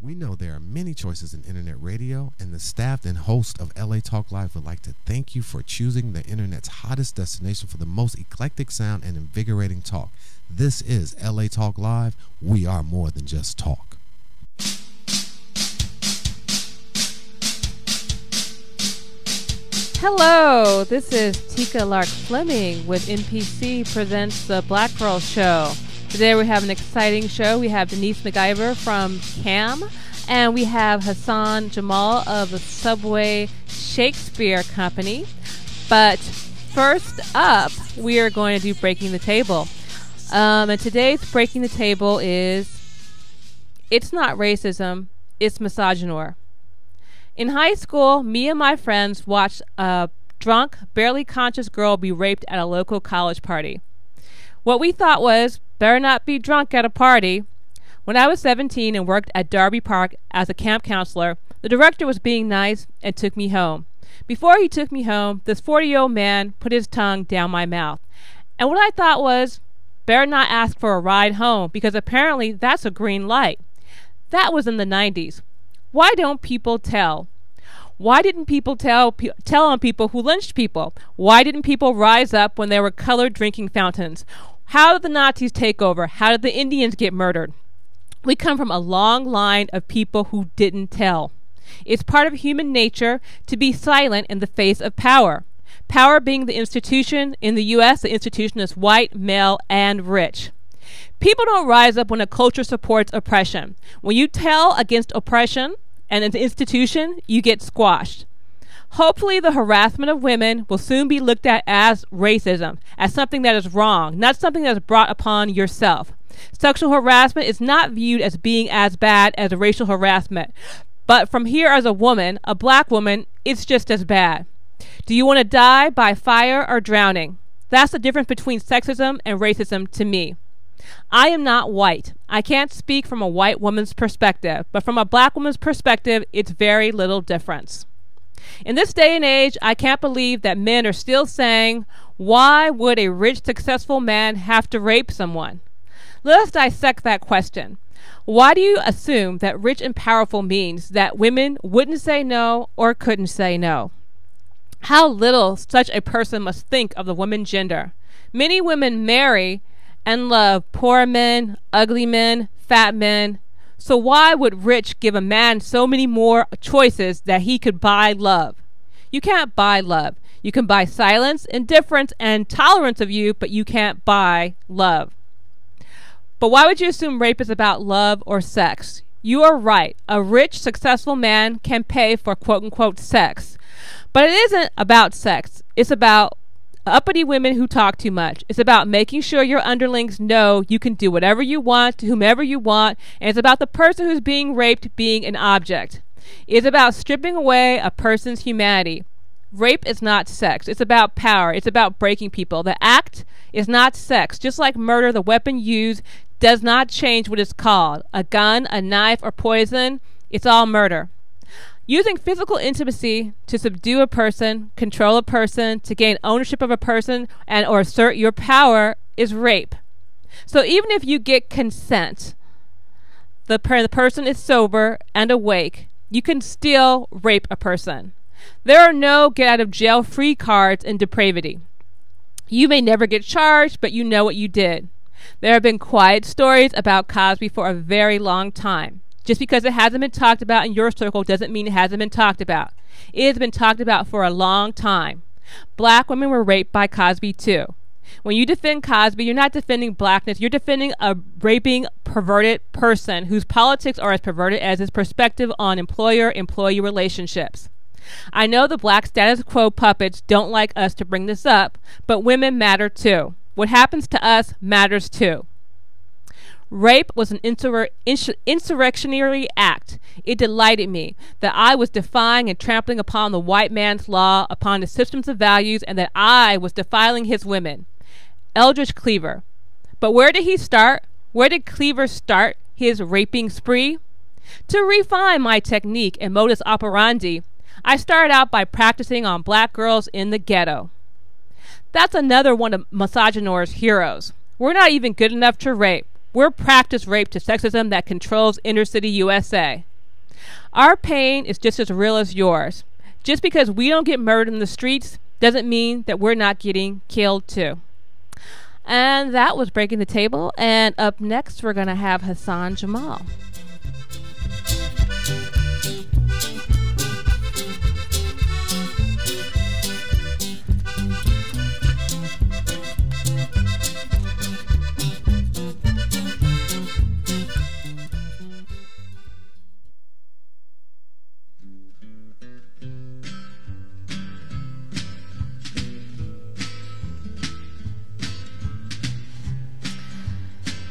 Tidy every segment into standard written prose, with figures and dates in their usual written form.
We know there are many choices in internet radio, and the staff and host of LA Talk Live would like to thank you for choosing the internet's hottest destination for the most eclectic sound and invigorating talk. This is LA Talk Live. We are more than just talk. Hello, this is Tika Lark Fleming with MPC presents the Black Grrrl Show. Today we have an exciting show. We have Denise MacGyver from CAM, and we have Hassan Jamal of the Subway Shakespeare Company. But first up, we are going to do Breaking the Table. And today's Breaking the Table is, it's not racism, it's misogynoir. In high school, me and my friends watched a drunk, barely conscious girl be raped at a local college party. What we thought was, better not be drunk at a party. When I was 17 and worked at Darby Park as a camp counselor, the director was being nice and took me home. Before he took me home, this 40-year-old man put his tongue down my mouth. And what I thought was, better not ask for a ride home, because apparently that's a green light. That was in the 90s. Why don't people tell? Why didn't people tell on people who lynched people? Why didn't people rise up when there were colored drinking fountains? How did the Nazis take over? How did the Indians get murdered? We come from a long line of people who didn't tell. It's part of human nature to be silent in the face of power. Power being the institution. In the U.S., the institution is white, male, and rich. People don't rise up when a culture supports oppression. When you tell against oppression and an institution, you get squashed. Hopefully the harassment of women will soon be looked at as racism, as something that is wrong, not something that is brought upon yourself. Sexual harassment is not viewed as being as bad as racial harassment. But from here as a woman, a black woman, it's just as bad. Do you want to die by fire or drowning? That's the difference between sexism and racism to me. I am not white. I can't speak from a white woman's perspective, but from a black woman's perspective, it's very little difference. In this day and age, I can't believe that men are still saying, why would a rich, successful man have to rape someone? Let us dissect that question. Why do you assume that rich and powerful means that women wouldn't say no or couldn't say no? How little such a person must think of the woman gender. Many women marry and love poor men, ugly men, fat men. So why would rich give a man so many more choices that he could buy love? You can't buy love. You can buy silence, indifference, and tolerance of you, but you can't buy love. But why would you assume rape is about love or sex? You are right. A rich, successful man can pay for quote-unquote sex. But it isn't about sex. It's about uppity women who talk too much. It's about making sure your underlings know you can do whatever you want to whomever you want, and it's about the person who's being raped being an object. It's about stripping away a person's humanity. Rape is not sex. It's about power. It's about breaking people. The act is not sex. Just like murder, the weapon used does not change what it's called. A gun, a knife, or poison, it's all murder. Using physical intimacy to subdue a person, control a person, to gain ownership of a person, and or assert your power is rape. So even if you get consent, the person is sober and awake, you can still rape a person. There are no get-out-of-jail-free cards in depravity. You may never get charged, but you know what you did. There have been quiet stories about Cosby for a very long time. Just because it hasn't been talked about in your circle doesn't mean it hasn't been talked about. It has been talked about for a long time. Black women were raped by Cosby too. When you defend Cosby, you're not defending blackness. You're defending a raping, perverted person whose politics are as perverted as his perspective on employer-employee relationships. I know the black status quo puppets don't like us to bring this up, but women matter too. What happens to us matters too. Rape was an insurrectionary act. It delighted me that I was defying and trampling upon the white man's law, upon the systems of values, and that I was defiling his women. Eldridge Cleaver. But where did he start? Where did Cleaver start his raping spree? To refine my technique and modus operandi, I started out by practicing on black girls in the ghetto. That's another one of misogynoir's heroes. We're not even good enough to rape. We're practice rape to sexism that controls inner city USA. Our pain is just as real as yours. Just because we don't get murdered in the streets doesn't mean that we're not getting killed too. And that was Breaking the Table. And up next, we're going to have Hassan Jamal.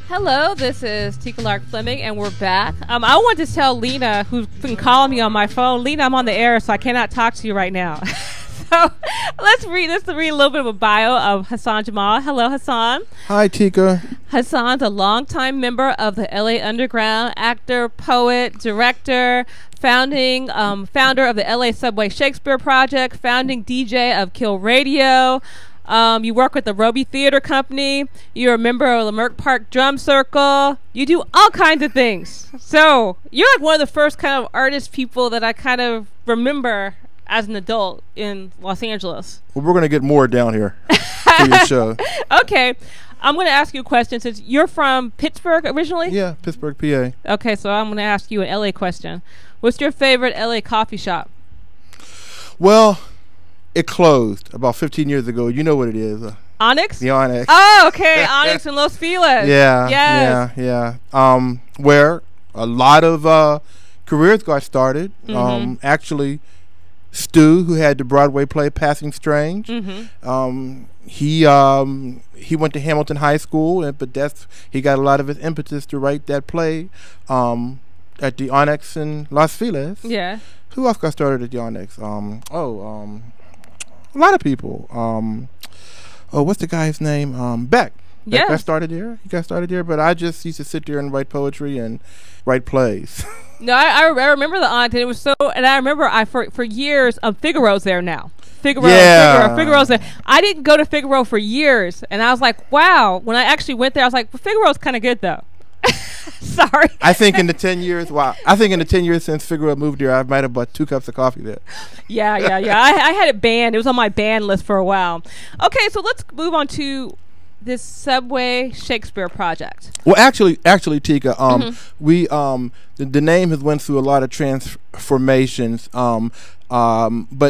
Hello, this is Tika Lark Fleming, and we're back. I want to tell Lena, who's been calling me on my phone, Lena, I'm on the air, so I cannot talk to you right now. So let's read a little bit of a bio of Hassan Jamal. Hello, Hassan. Hi, Tika. Hassan's a longtime member of the LA Underground, actor, poet, director, founder of the LA Subway Shakespeare Project, founding DJ of Kill Radio. You work with the Roby Theater Company. You're a member of the Merck Park Drum Circle. You do all kinds of things. So you're like one of the first kind of artist people that I kind of remember as an adult in Los Angeles. Well, we're going to get more down here for your show. Okay. I'm going to ask you a question since you're from Pittsburgh originally? Yeah, Pittsburgh, PA. Okay, so I'm going to ask you an LA question. What's your favorite LA coffee shop? Well, it closed about 15 years ago. You know what it is. Onyx? The Onyx. Oh, okay. Onyx in Los Feliz. Yeah. Yes. Yeah. Where a lot of careers got started. Mm-hmm. Actually, Stu, who had the Broadway play Passing Strange, mm-hmm. He went to Hamilton High School, but he got a lot of his impetus to write that play at the Onyx in Los Feliz. Yeah. Who else got started at the Onyx? A lot of people. What's the guy's name? Beck. Yeah. Got started there. He got started there, but I just used to sit there and write poetry and write plays. No, I remember the Onyx, and it was so. And I remember for years, Figaro's there now. Figaro's there. I didn't go to Figaro for years, and I was like, wow. When I actually went there, I was like, well, Figaro's kind of good though. Sorry. I think in the 10 years since Figaro moved there, I might have bought 2 cups of coffee there. Yeah. I had it banned. It was on my ban list for a while. Okay, so let's move on to this Subway Shakespeare project. Well, actually, Tika, mm-hmm. we the name has went through a lot of transformations. But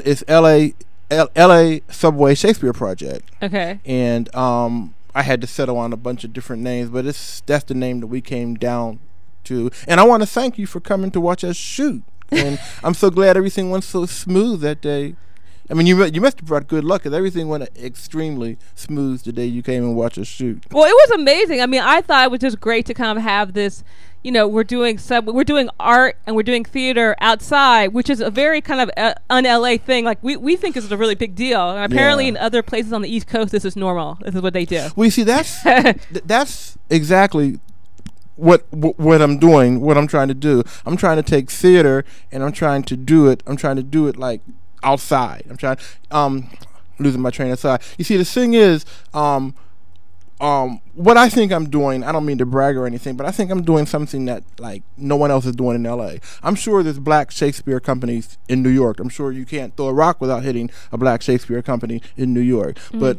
it's LA Subway Shakespeare Project. Okay. And I had to settle on a bunch of different names, but that's the name that we came down to. And I want to thank you for coming to watch us shoot. And I'm so glad everything went so smooth that day. I mean, you must have brought good luck because everything went extremely smooth the day you came and watched us shoot. Well, it was amazing. I mean, I thought it was just great to kind of have this. You know, we're doing art and we're doing theater outside, which is a very kind of un-LA thing. Like we think this is a really big deal, and apparently in other places on the East Coast, this is normal. This is what they do. Well, you see, that's exactly what I'm doing. What I'm trying to do. I'm trying to take theater and I'm trying to do it like outside. I'm trying. Losing my train of thought. You see, the thing is, what I think I'm doing, I don't mean to brag or anything, but I think I'm doing something that like no one else is doing in LA. I'm sure there's black Shakespeare companies in New York. I'm sure you can't throw a rock without hitting a black Shakespeare company in New York. Mm-hmm. But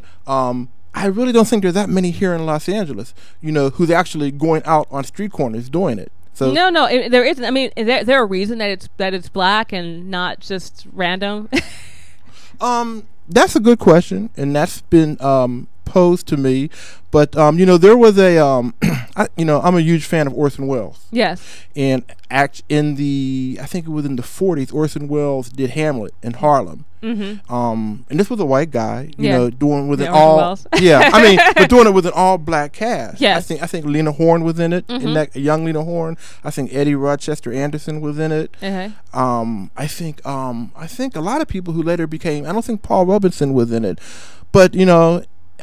I really don't think there's that many here in Los Angeles, who's actually going out on street corners doing it. So no, there isn't. I mean, is there a reason that it's black and not just random? That's a good question, and that's been posed to me. But there was a I'm a huge fan of Orson Welles. Yes. And I think it was in the 40s, Orson Welles did Hamlet in Harlem. Mm-hmm. And this was a white guy, doing with but doing it with an all black cast. Yes. I think Lena Horne was in it, mm-hmm. in that young Lena Horne. I think Eddie Rochester Anderson was in it. Uh-huh. I think a lot of people who later became. I don't think Paul Robinson was in it, but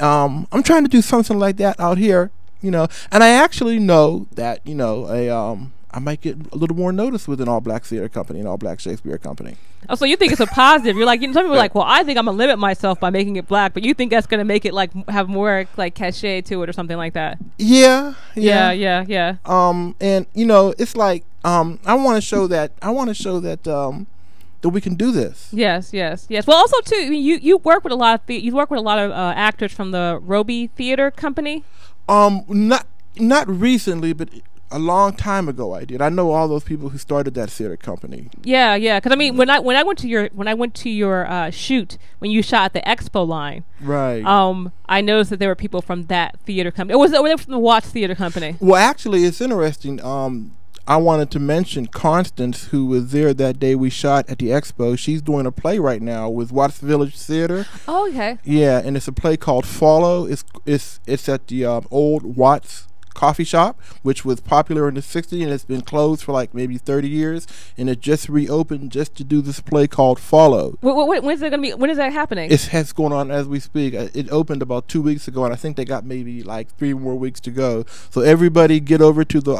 I'm trying to do something like that out here, and I actually know that I might get a little more notice with an all-black theater company, an all-black Shakespeare company. Oh, so you think it's a positive? You're like, some people are like, well, I think I'm gonna limit myself by making it black, but you think that's gonna make it like have more like cachet to it or something like that? Yeah. Yeah. And it's like I want to show that. That we can do this. Yes. Well, also too, I mean, you work with a lot of actors from the Roby Theater Company. Not recently, but a long time ago I did. I know all those people who started that theater company. Yeah. Because I mean, when I went to your shoot when you shot at the Expo line, right? I noticed that there were people from that theater company. Or were they from the Watts Theater Company? Well, actually, it's interesting. I wanted to mention Constance, who was there that day we shot at the Expo. She's doing a play right now with Watts Village Theater. Oh, okay. Yeah, and it's a play called Follow. It's at the old Watts coffee shop, which was popular in the 60s, and it's been closed for like maybe 30 years, and it just reopened just to do this play called Follow. When's it gonna be? When is that happening? It has going on as we speak. It opened about 2 weeks ago, and I think they got maybe like 3 more weeks to go. So everybody get over to the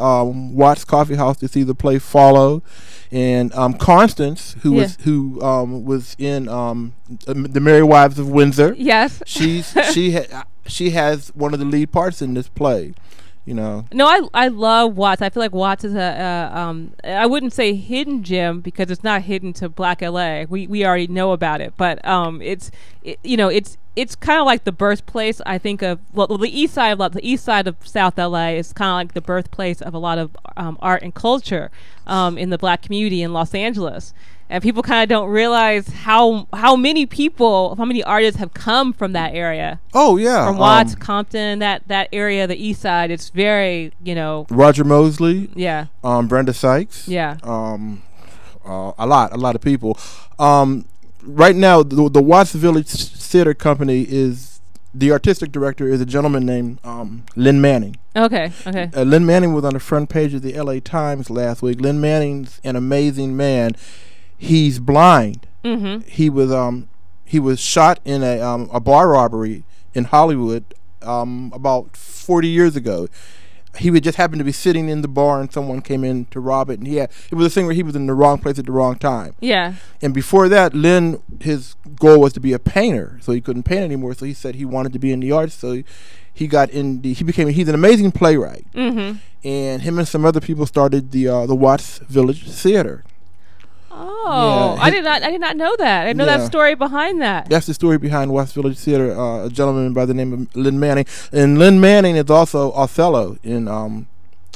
Watts Coffee House to see the play Follow. And Constance, who was in the Merry Wives of Windsor. Yes. She has one of the lead parts in this play. You know. No, I love Watts. I feel like Watts is I wouldn't say hidden gem because it's not hidden to Black LA. We already know about it, but it's kind of like the birthplace. I think of the east side of South LA is kind of like the birthplace of a lot of art and culture in the Black community in Los Angeles. And people kind of don't realize how many artists have come from that area. Oh yeah, from Watts, Compton, that area, the East Side. It's very Roger Mosley. Yeah. Brenda Sykes. Yeah. A lot of people. Right now, the Watts Village Theater Company the artistic director is a gentleman named Lynn Manning. Okay. Lynn Manning was on the front page of the LA Times last week. Lynn Manning's an amazing man. He's blind. Mm-hmm. He was shot in a bar robbery in Hollywood about 40 years ago. He would just happen to be sitting in the bar and someone came in to rob it, and it was a thing where he was in the wrong place at the wrong time. Yeah. And before that, Lynn, his goal was to be a painter, so he couldn't paint anymore. So he said he wanted to be in the arts. So he's an amazing playwright. Mm-hmm. And him and some other people started the Watts Village Theater. Oh, yeah. I did not know that. I didn't know that story behind that. That's the story behind Watts Village Theater. A gentleman by the name of Lynn Manning, and Lynn Manning is also Othello in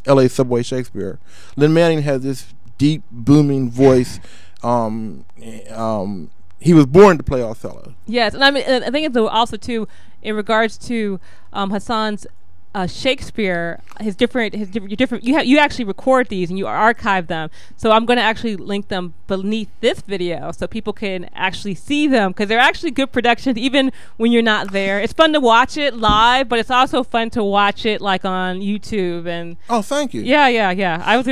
L.A. Subway Shakespeare. Lynn Manning has this deep, booming voice. He was born to play Othello. Yes, and I think it's also too in regards to Hassan's. Shakespeare, his different. You actually record these and you archive them. So I'm going to actually link them beneath this video so people can actually see them because they're actually good productions even when you're not there. It's fun to watch it live, but it's also fun to watch it like on YouTube and. Oh, thank you. Yeah. I was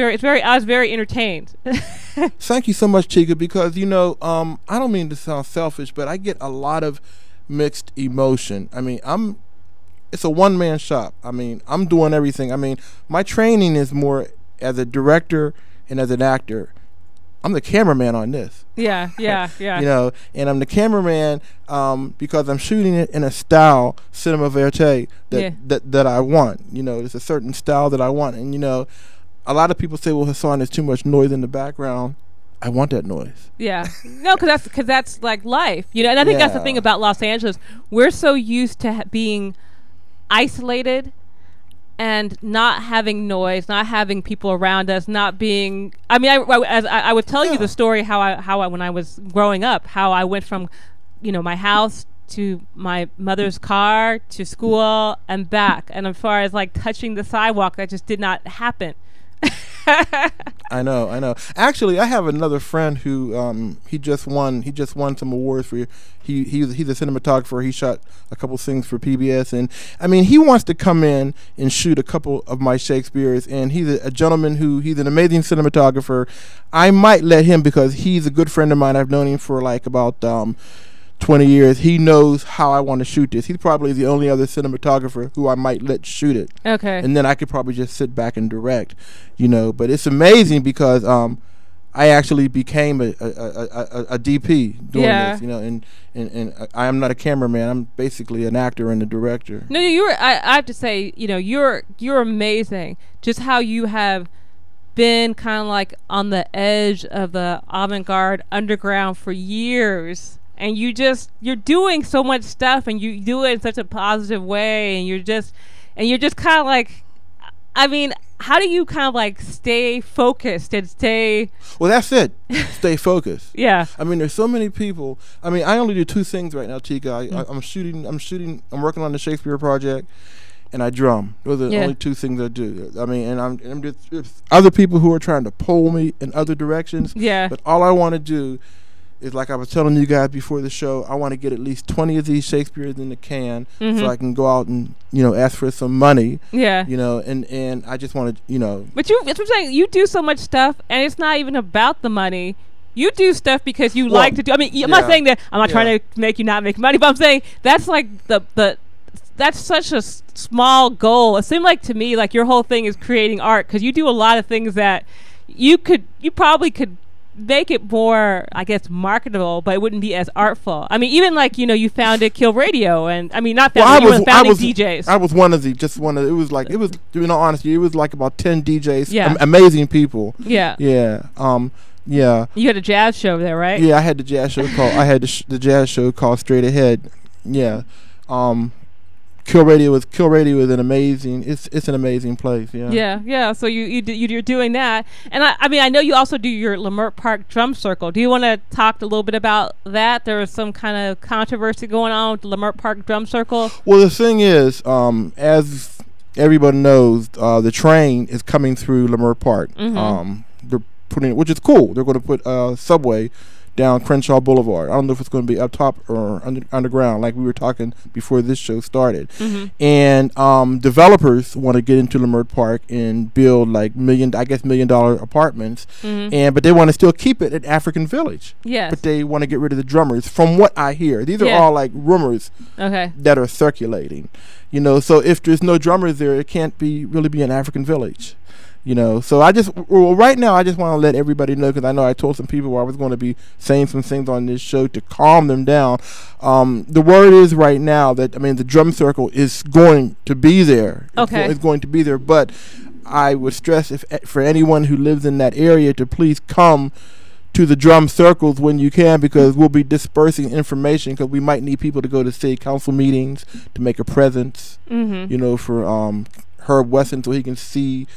very entertained. Thank you so much, Chica. Because I don't mean to sound selfish, but I get a lot of mixed emotion. I mean, it's a one-man shop. I mean, I'm doing everything. I mean, my training is more as a director and as an actor. I'm the cameraman on this. Yeah. And I'm the cameraman because I'm shooting it in a style, cinema verite, that I want. There's a certain style that I want. And, a lot of people say, well, Hassan, there's too much noise in the background. I want that noise. Yeah. No, because that's like life. And I think that's the thing about Los Angeles. We're so used to being isolated and not having noise, not having people around us, not being. I mean, I would tell you the story how I when I was growing up, how I went from, my house to my mother's car to school and back, and as far as like touching the sidewalk, that just did not happen. I know. Actually, I have another friend who he just won some awards for. He's a cinematographer. He shot a couple things for PBS, and I mean he wants to come in and shoot a couple of my Shakespeare's. And he's a gentleman he's an amazing cinematographer. I might let him because he's a good friend of mine. I've known him for like about 20 years. He knows how I want to shoot this. He's probably the only other cinematographer who I might let shoot it. Okay. And then I could probably just sit back and direct, But it's amazing because I actually became a DP doing this, and I am not a cameraman. I'm basically an actor and a director. No, I have to say, you're amazing. Just how you have been kind of like on the edge of the avant-garde underground for years, and you're doing so much stuff, and you do it in such a positive way, and you're just kind of like, I mean, how do you kind of like stay focused and stay? Well, that's it. Stay focused. Yeah. I mean, there's so many people. I mean, I only do two things right now, Tika. I'm working on the Shakespeare project, and I drum. Those are the only two things I do. I mean, and I'm just, there's other people who are trying to pull me in other directions. Yeah. But all I want to do is, like I was telling you guys before the show, I want to get at least 20 of these Shakespeares in the can, so I can go out and, you know, ask for some money. Yeah. You know, and I just want to, you know. But that's what I'm saying. You do so much stuff, and it's not even about the money. You do stuff because you like to do. I mean, I'm not saying that. I'm not trying to make you not make money, but I'm saying that's like that's such a small goal. It seemed like to me like your whole thing is creating art, because you do a lot of things that you probably could make it more, I guess, marketable, but it wouldn't be as artful. I mean, even like, you know, you founded Kill Radio, and I mean, not founded, you were founding DJs. I was one of the, it was like, it was, in all honesty, it was like about 10 DJs, Yeah. Amazing people. Yeah. Yeah. Yeah. You had a jazz show there, right? Yeah, I had the jazz show called, the jazz show called Straight Ahead. Yeah. Kill Radio is an amazing. It's an amazing place. Yeah. So you're doing that, and I mean, I know you also do your Leimert Park Drum Circle. Do you want to talk a little bit about that? There was some kind of controversy going on with the Leimert Park Drum Circle. Well, the thing is, as everybody knows, the train is coming through Leimert Park. They're putting, which is cool. They're going to put a subway down Crenshaw Boulevard. I don't know if it's going to be up top or underground, like we were talking before this show started. And developers want to get into Leimert Park and build like $1 million apartments, but they want to still keep it an African village. Yes. But they want to get rid of the drummers. From what I hear, these are all like rumors that are circulating. You know, so if there's no drummers there, it can't really be an African village. You know, so right now I just want to let everybody know, because I know I told some people I was going to be saying some things on this show to calm them down. The word is right now that, I mean, the drum circle is going to be there. It's going to be there, but I would stress, for anyone who lives in that area, to please come to the drum circles when you can, because we'll be dispersing information, because we might need people to go to city council meetings to make a presence, you know, for Herb Wesson, so he can see,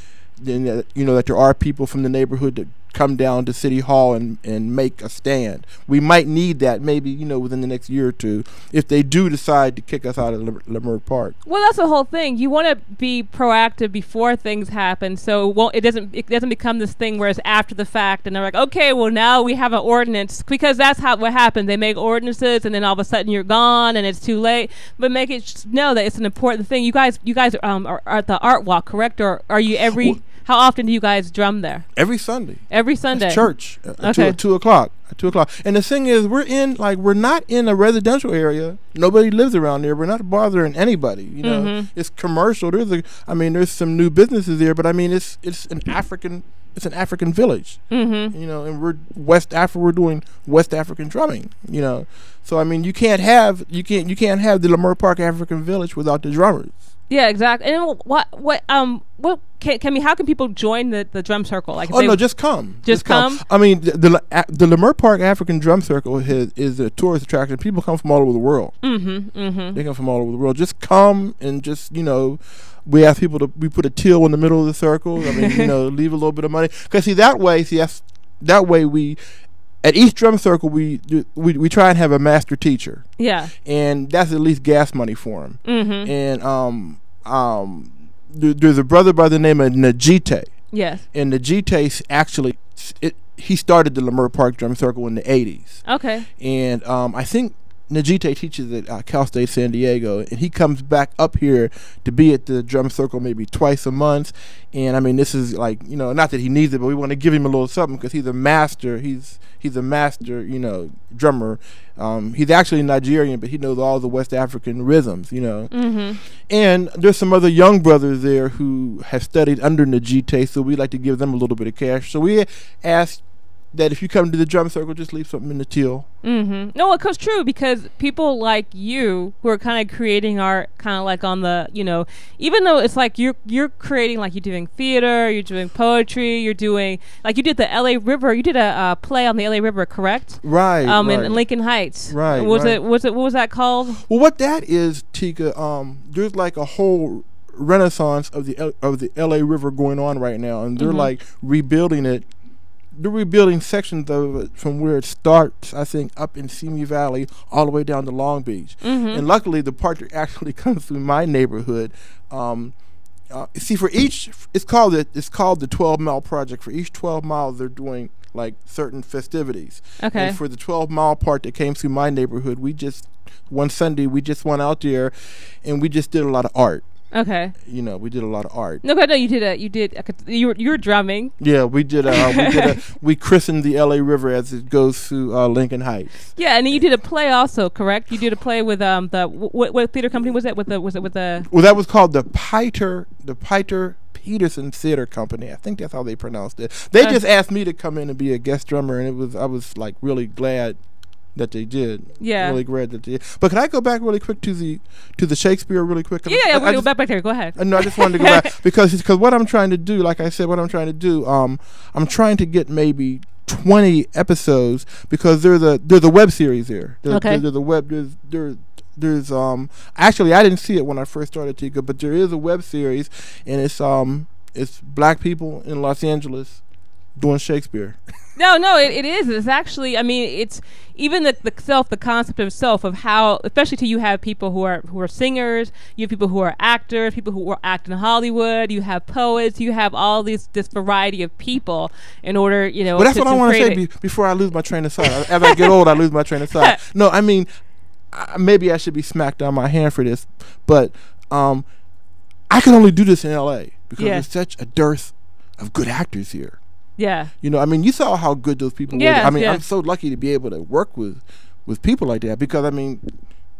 you know, that there are people from the neighborhood that come down to City Hall and make a stand. We might need that, maybe, you know, within the next year or two, if they do decide to kick us out of Leimert Park. Well, that's the whole thing. You want to be proactive before things happen, so it doesn't become this thing where it's after the fact, and they're like, okay, well, now we have an ordinance, because that's what happened. They make ordinances, and then all of a sudden you're gone, and it's too late. But make it know that it's an important thing. You guys are at the Art Walk, correct? Or are you how often do you guys drum there? Every Sunday. Every Sunday. It's church. At 2 o'clock. At 2 o'clock. And the thing is, we're not in a residential area. Nobody lives around there. We're not bothering anybody. You know, it's commercial. There's some new businesses there, but I mean, it's an African village. You know, and we're doing West African drumming. You know, so I mean, you can't have the Leimert Park African Village without the drummers. Yeah, exactly. And how can people join the drum circle? Like, just come. Just come. I mean, the Leimert Park African Drum Circle is a tourist attraction. People come from all over the world. They come from all over the world. Just come and just, you know, we ask people we put a till in the middle of the circle. I mean, you know, leave a little bit of money, because that way we. At each drum circle, we try and have a master teacher. Yeah. And that's at least gas money for him. And there's a brother by the name of Najite. Yes. And Najite actually, he started the Leimert Park Drum Circle in the 80s. Okay. And I think Najite teaches at Cal State San Diego, and he comes back up here to be at the drum circle maybe twice a month. And I mean, this is like, you know, not that he needs it, but we want to give him a little something, because he's a master. He's a master, you know, drummer. He's actually Nigerian, but he knows all the West African rhythms, you know. And there's some other young brothers there who have studied under Najite, so we like to give them a little bit of cash. So we asked that if you come to the drum circle, just leave something in the till. No, it comes true because people like you who are kind of creating art, kind of like on the, even though it's like you're creating, like you're doing theater, you're doing poetry, you're doing, like you did the L.A. River, you did a play on the L.A. River, correct? Right. In Lincoln Heights. Right. What was that called? Well, what that is, Tika, there's like a whole renaissance of the L.A. River going on right now, and they're like rebuilding it. They're rebuilding sections of it from where it starts, I think, up in Simi Valley all the way down to Long Beach. And luckily, the part that actually comes through my neighborhood. See, for each, it's called the 12 Mile Project. For each 12 miles, they're doing like certain festivities. Okay. And for the 12 Mile part that came through my neighborhood, one Sunday we just went out there, and we just did a lot of art. Okay. We did a lot of art. No, you were drumming. Yeah, we did. We christened the L.A. River as it goes through Lincoln Heights. Yeah, and then you did a play also, correct? You did a play with what theater company was that? Well, that was called the Piter Peterson Theater Company. I think that's how they pronounced it. They just asked me to come in and be a guest drummer, and I was like really glad that they did. Yeah. Really glad that they did. But can I go back really quick to the Shakespeare really quick? Yeah, we'll go back there. Go ahead. No, I just wanted to go back because what I'm trying to do, like I said, I'm trying to get maybe 20 episodes because there's a web series there. There's actually I didn't see it when I first started, Tika, but there is a web series, and it's black people in Los Angeles doing Shakespeare. No, it is. It's actually, I mean, it's even the concept of self of how, especially to you have people who are singers, you have people who are actors, people who act in Hollywood, you have poets, you have all this variety of people in order, Well, that's what I want to say before I lose my train of thought. As I get old, I lose my train of thought. No, I mean, maybe I should be smacked on my hand for this, but I can only do this in L.A. because there's such a dearth of good actors here. Yeah. I mean, you saw how good those people were. I mean, I'm so lucky to be able to work with people like that because, I mean,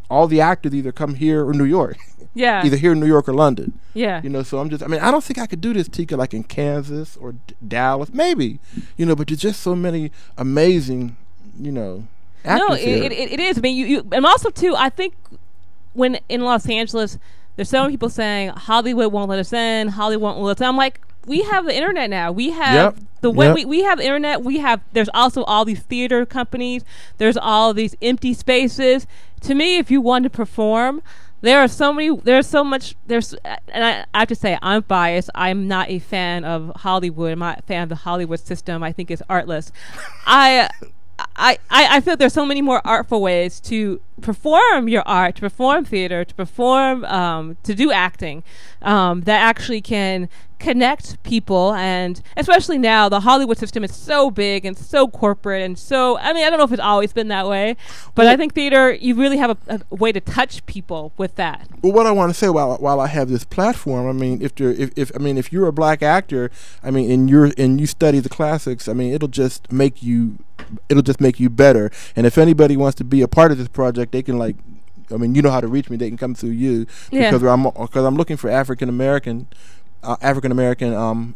all the actors either come here or New York. Yeah. Either here in New York or London. Yeah. So I don't think I could do this, Tika, like in Kansas or Dallas. Maybe. But there's just so many amazing, actors here. It is. I mean, you and also, too, I think when in Los Angeles, there's so many people saying Hollywood won't let us in, Hollywood won't let us in. I'm like, we have the internet now. We have we have the internet. There's also all these theater companies. There's all these empty spaces. To me, if you want to perform, there's so much, and I have to say, I'm biased. I'm not a fan of Hollywood. I'm not a fan of the Hollywood system. I think it's artless. I feel there's so many more artful ways to perform your art, to perform theater, to perform, to do acting, that actually can connect people. And especially now, the Hollywood system is so big and so corporate and so, I mean, I don't know if it's always been that way, but I think theater, you really have a way to touch people with that. Well, what I want to say while I have this platform, I mean, if you're a black actor, I mean, and you study the classics, I mean, it'll just make you better. And if anybody wants to be a part of this project, they can you know how to reach me. They can come through you because I'm looking for African American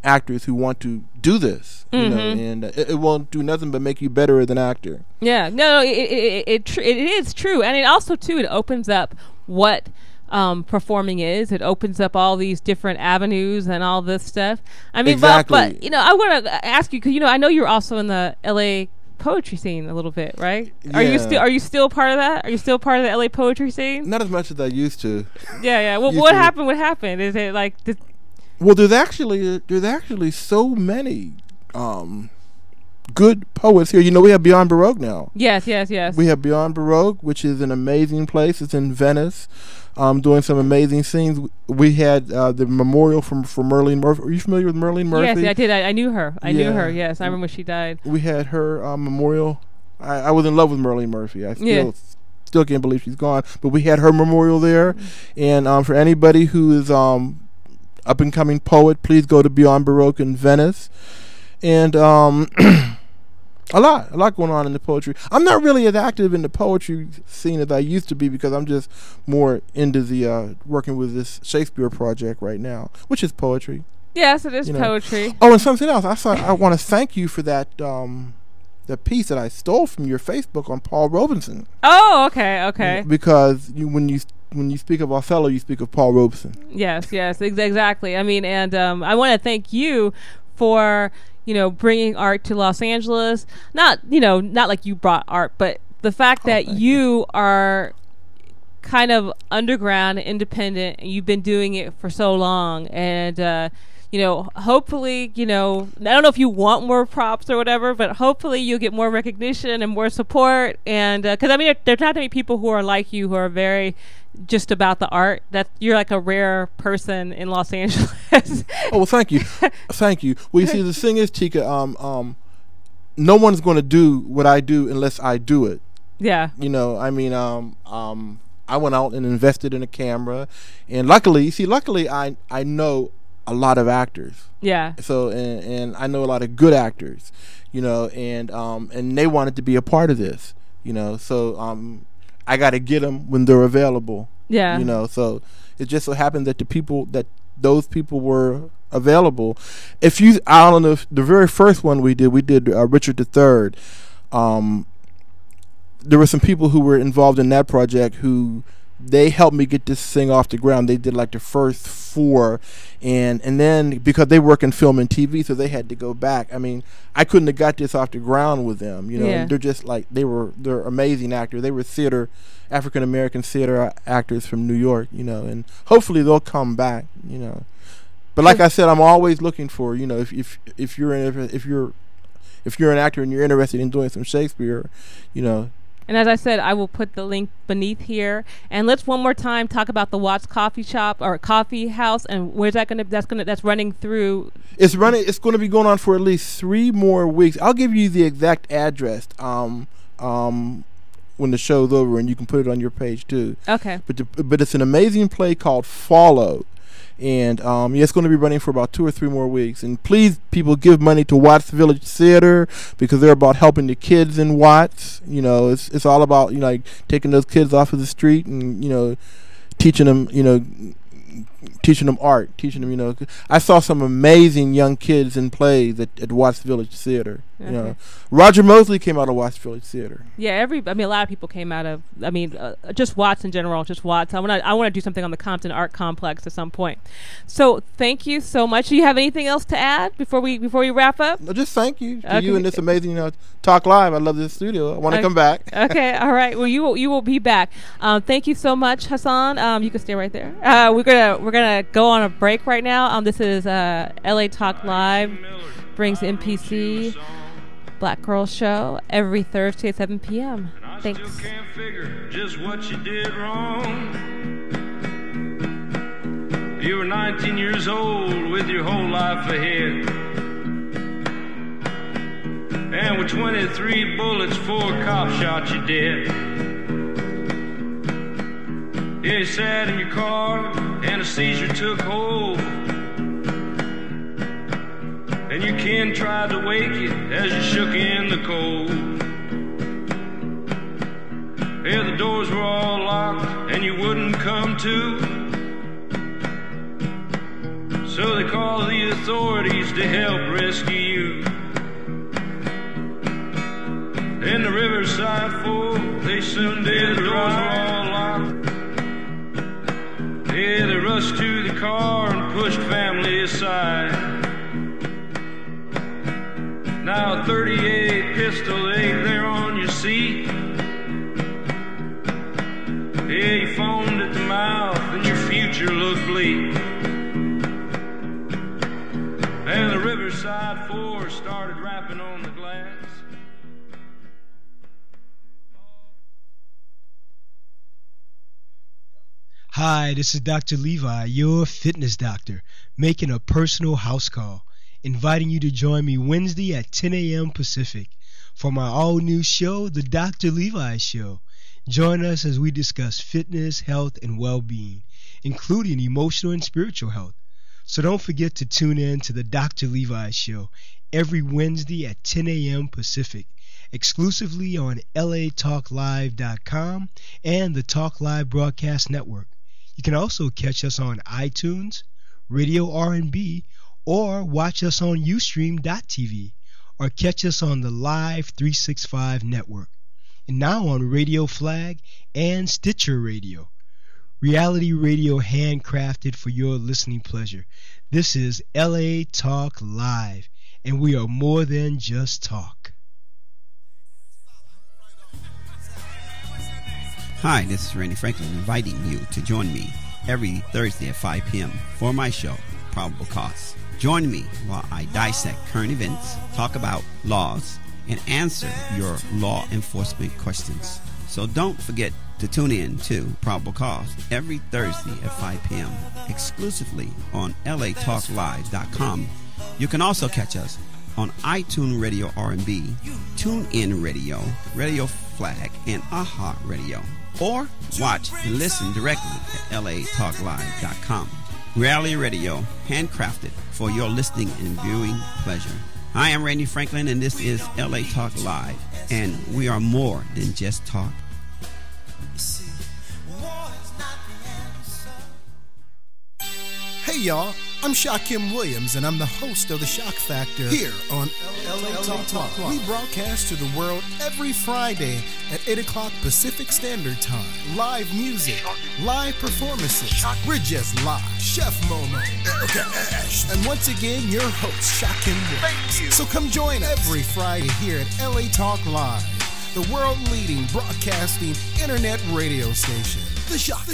actors who want to do this, and it won't do nothing but make you better as an actor. Yeah, no, it is true, and it also too, it opens up what performing is. It opens up all these different avenues and all this stuff. I mean, exactly. but I want to ask you because I know you're also in the L.A. poetry scene a little bit, right? Yeah. Are you still part of that? Are you still part of the LA poetry scene? Not as much as I used to. Yeah. Well, what happened? Is it like well, there's actually so many good poets here. We have Beyond Baroque now. Yes. We have Beyond Baroque, which is an amazing place. It's in Venice, doing some amazing things. We had the memorial for Merlene Murphy. Are you familiar with Merlene Murphy? Yes, I did. I knew her. I knew her. Yes, I remember when she died. We had her memorial. I was in love with Merlene Murphy. I still can't believe she's gone. But we had her memorial there, and for anybody who is up and coming poet, please go to Beyond Baroque in Venice, and a lot going on in the poetry. I'm not really as active in the poetry scene as I used to be because I'm just more into the working with this Shakespeare project right now, which is poetry. Yes, it is poetry. Oh, and something else. I want to thank you for that the piece that I stole from your Facebook on Paul Robeson. Oh, okay. Because when you speak of Othello, you speak of Paul Robeson. Yes, exactly. I mean, and I want to thank you for bringing art to Los Angeles. Not like you brought art, but the fact that you are kind of underground, independent, and you've been doing it for so long, and hopefully, I don't know if you want more props or whatever, but hopefully you'll get more recognition and more support. And because I mean, there's not many people who are like you, who are very just about the art. That you're like a rare person in Los Angeles. Oh, well, thank you. Well, you see, the thing is, Tika, no one's going to do what I do unless I do it. Yeah. I mean, I went out and invested in a camera, and luckily I know a lot of actors. Yeah. So and I know a lot of good actors, and they wanted to be a part of this, So I got to get them when they're available. Yeah. So it just so happened that those people were available. I don't know if the very first one we did Richard III. There were some people who were involved in that project who they helped me get this thing off the ground. They did like the first 4, and then because they work in film and TV, so they had to go back. I mean, I couldn't have got this off the ground with them. Yeah. They're just like they're amazing actors. They were African American theater actors from New York. And hopefully they'll come back. But like I said, I'm always looking for if you're an actor and you're interested in doing some Shakespeare, And as I said, I will put the link beneath here. And let's one more time talk about the Watts Coffee Shop or Coffee House, and where's that that's running through. It's going to be going on for at least 3 more weeks. I'll give you the exact address when the show's over, and you can put it on your page too. Okay. But it's an amazing play called Follow. And it's going to be running for about 2 or 3 more weeks. And please, people, give money to Watts Village Theater, because they're about helping the kids in Watts. It's all about taking those kids off of the street and teaching them art, teaching them. I saw some amazing young kids in plays at Watts Village Theater. Okay. Roger Mosley came out of Watts Village Theater. Yeah, a lot of people came out of. Just Watts in general, just Watts. I want to do something on the Compton Art Complex at some point. So thank you so much. Do you have anything else to add before we wrap up? No, just thank you to you and this amazing Talk Live. I love this studio. I want to come back. Okay, all right. Well, you will be back. Thank you so much, Hassan. You can stay right there. We're gonna go on a break right now. This is LA Talk Live brings MPC Black Grrrl Show every Thursday at 7 p.m. Thanks. Still can't figure just what you did wrong. You were 19 years old with your whole life ahead, and with 23 bullets, 4 cops shot you dead. Yeah, you sat in your car and a seizure took hold, and your kin tried to wake you as you shook in the cold. Yeah, the doors were all locked and you wouldn't come to, so they called the authorities to help rescue you. In the Riverside 4, they soon did. The doors were all locked. Yeah, they rushed to the car and pushed family aside. Now a 38 pistol laid there on your seat. Yeah, you foamed at the mouth and your future looked bleak. And the Riverside 4 started rapping on the glass. Hi, this is Dr. Levi, your fitness doctor, making a personal house call, inviting you to join me Wednesday at 10 a.m. Pacific for my all-new show, The Dr. Levi Show. Join us as we discuss fitness, health, and well-being, including emotional and spiritual health. So don't forget to tune in to The Dr. Levi Show every Wednesday at 10 a.m. Pacific, exclusively on latalklive.com and the Talk Live Broadcast Network. You can also catch us on iTunes, Radio R&B, or watch us on Ustream.tv. or catch us on the Live 365 network, and now on Radio Flag and Stitcher Radio. Reality radio handcrafted for your listening pleasure. This is LA Talk Live, and we are more than just talk. Hi, this is Randy Franklin inviting you to join me every Thursday at 5 p.m. for my show, Probable Cause. Join me while I dissect current events, talk about laws, and answer your law enforcement questions. So don't forget to tune in to Probable Cause every Thursday at 5 p.m. exclusively on latalklive.com. You can also catch us on iTunes Radio R&B, TuneIn Radio, Radio Flag, and AHA Radio. Or watch and listen directly at latalklive.com. Reality radio, handcrafted for your listening and viewing pleasure. I am Randy Franklin, and this is LA Talk Live, and we are more than just talk. Hey y'all, I'm Shaquem Williams, and I'm the host of The Shock Factor here on LA Talk. We broadcast to the world every Friday at 8 o'clock Pacific Standard Time. Live music, live performances. We're just live. Chef Momo, Erica Ash, and once again, your host, Shaquem Williams. So come join us every Friday here at LA Talk Live, the world-leading broadcasting internet radio station. The Shock.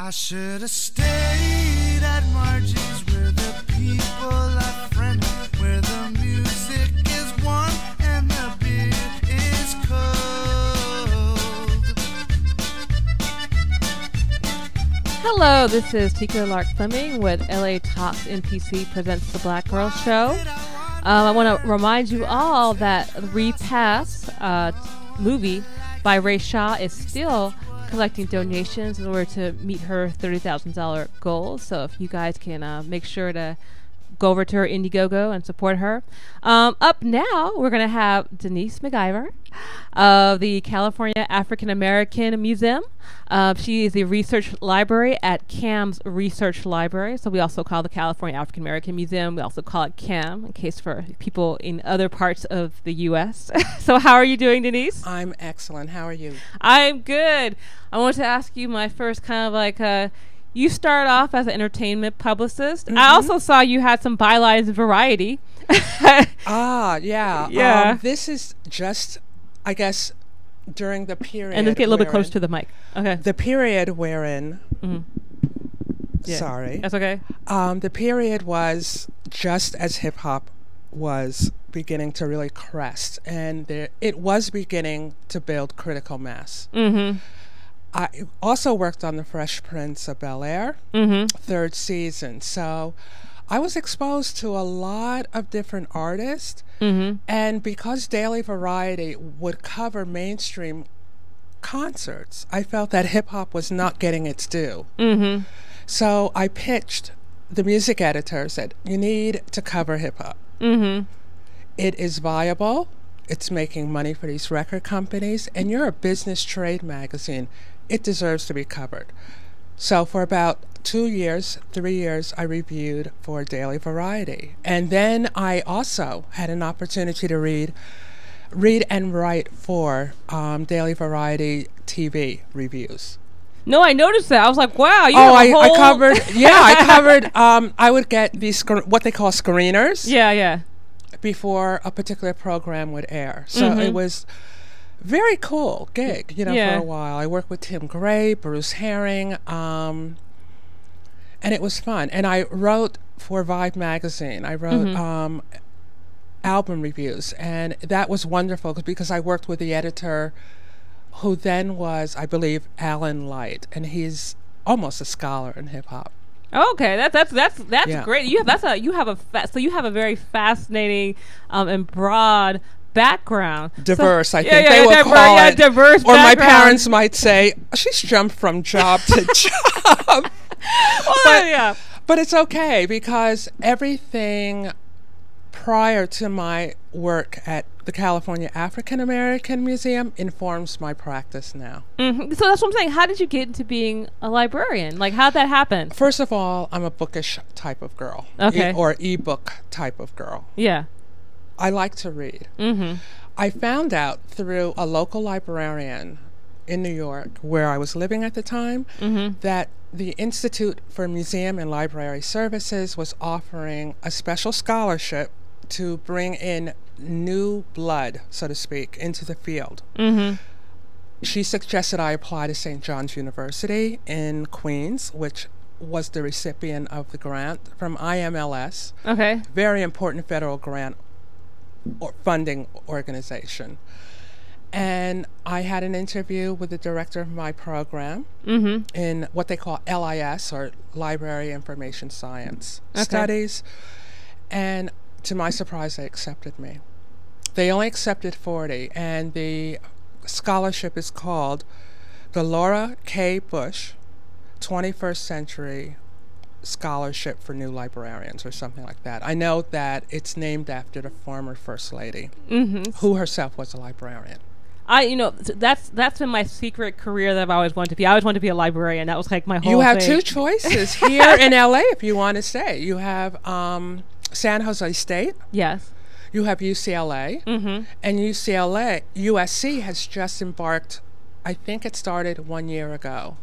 I should have stayed at Margie's, where the people are friendly, where the music is warm and the beer is cold. Hello, this is Tika Lark Fleming with LA Talks MPC presents the Black Girl Show. I want to remind you all that the Repass movie by Ray Shaw is still collecting donations in order to meet her $30,000 goal. So if you guys can make sure to go over to her Indiegogo and support her. Up now, we're going to have Denise McIver of the California African American Museum. She is the research library at CAM's Research Library. So we also call the California African American Museum. We also call it CAM, in case for people in other parts of the U.S. So how are you doing, Denise? I'm excellent. How are you? I'm good. I want to ask you my first kind of like... you started off as an entertainment publicist. Mm-hmm. I also saw you had some bylines in Variety. Yeah. This is just, I guess, during the period. And let's get a little bit close to the mic. Okay. The period wherein. Mm-hmm. Yeah. Sorry. That's okay. The period was just as hip hop was beginning to really crest, and it was beginning to build critical mass. Mm-hmm. I also worked on The Fresh Prince of Bel-Air, third season. So I was exposed to a lot of different artists. Mm-hmm. And because Daily Variety would cover mainstream concerts, I felt that hip-hop was not getting its due. Mm-hmm. So I pitched the music editors that you need to cover hip-hop. Mm-hmm. It is viable. It's making money for these record companies. And you're a business trade magazine. It deserves to be covered. So for about 3 years, I reviewed for Daily Variety. And then I also had an opportunity to read and write for Daily Variety TV reviews. No, I noticed that. I was like, wow, I covered, I would get these, what they call screeners. Yeah. Before a particular program would air. So it was very cool gig, for a while. I worked with Tim Gray, Bruce Herring, and it was fun. And I wrote for Vibe magazine. I wrote album reviews, and that was wonderful because I worked with the editor, who then was, I believe, Alan Light, and he's almost a scholar in hip hop. Okay, that's great. You have a very fascinating and broad background. Diverse, I think they would call it. Diverse. Or my parents might say, she's jumped from job to job. But it's okay because everything prior to my work at the California African American Museum informs my practice now. Mm-hmm. So that's what I'm saying. How did you get into being a librarian? Like, how'd that happen? First of all, I'm a bookish type of girl. Okay. Or ebook type of girl. Yeah. I like to read. Mm-hmm. I found out through a local librarian in New York, where I was living at the time, that the Institute for Museum and Library Services was offering a special scholarship to bring in new blood, so to speak, into the field. Mm-hmm. She suggested I apply to St. John's University in Queens, which was the recipient of the grant from IMLS. Okay. Very important federal grant or funding organization. And I had an interview with the director of my program in what they call LIS, or Library Information Science Studies. And to my surprise, they accepted me. They only accepted 40, and the scholarship is called the Laura K. Bush 21st Century Scholarship for New Librarians, or something like that. I know that it's named after the former First Lady, who herself was a librarian. That's been my secret career that I've always wanted to be. I always wanted to be a librarian. That was like my whole You have thing. two choices here in LA if you want to stay. You have San Jose State. Yes. You have UCLA. And USC has just embarked, I think it started 1 year ago,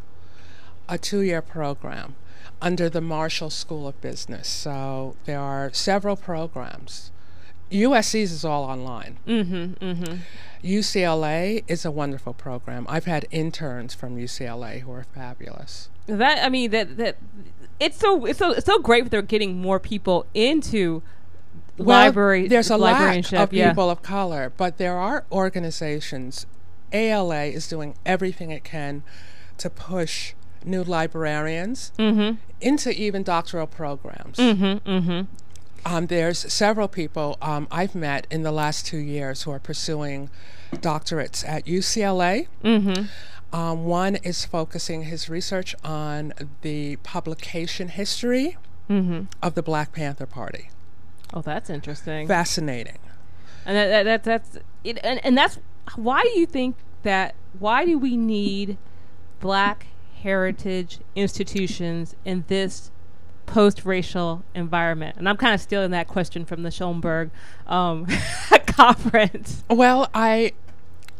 a 2-year program under the Marshall School of Business. So there are several programs. USC's is all online. UCLA is a wonderful program. I've had interns from UCLA who are fabulous. That it's so great that they're getting more people into library. There's a lack of yeah. people of color, but there are organizations. ALA is doing everything it can to push new librarians into even doctoral programs. There's several people I've met in the last 2 years who are pursuing doctorates at UCLA. One is focusing his research on the publication history of the Black Panther Party. Oh, that's interesting. Fascinating. And that's it. And that's why do you think that? Why do we need Black heritage institutions in this post-racial environment? And I'm kind of stealing that question from the Schoenberg conference. Well, I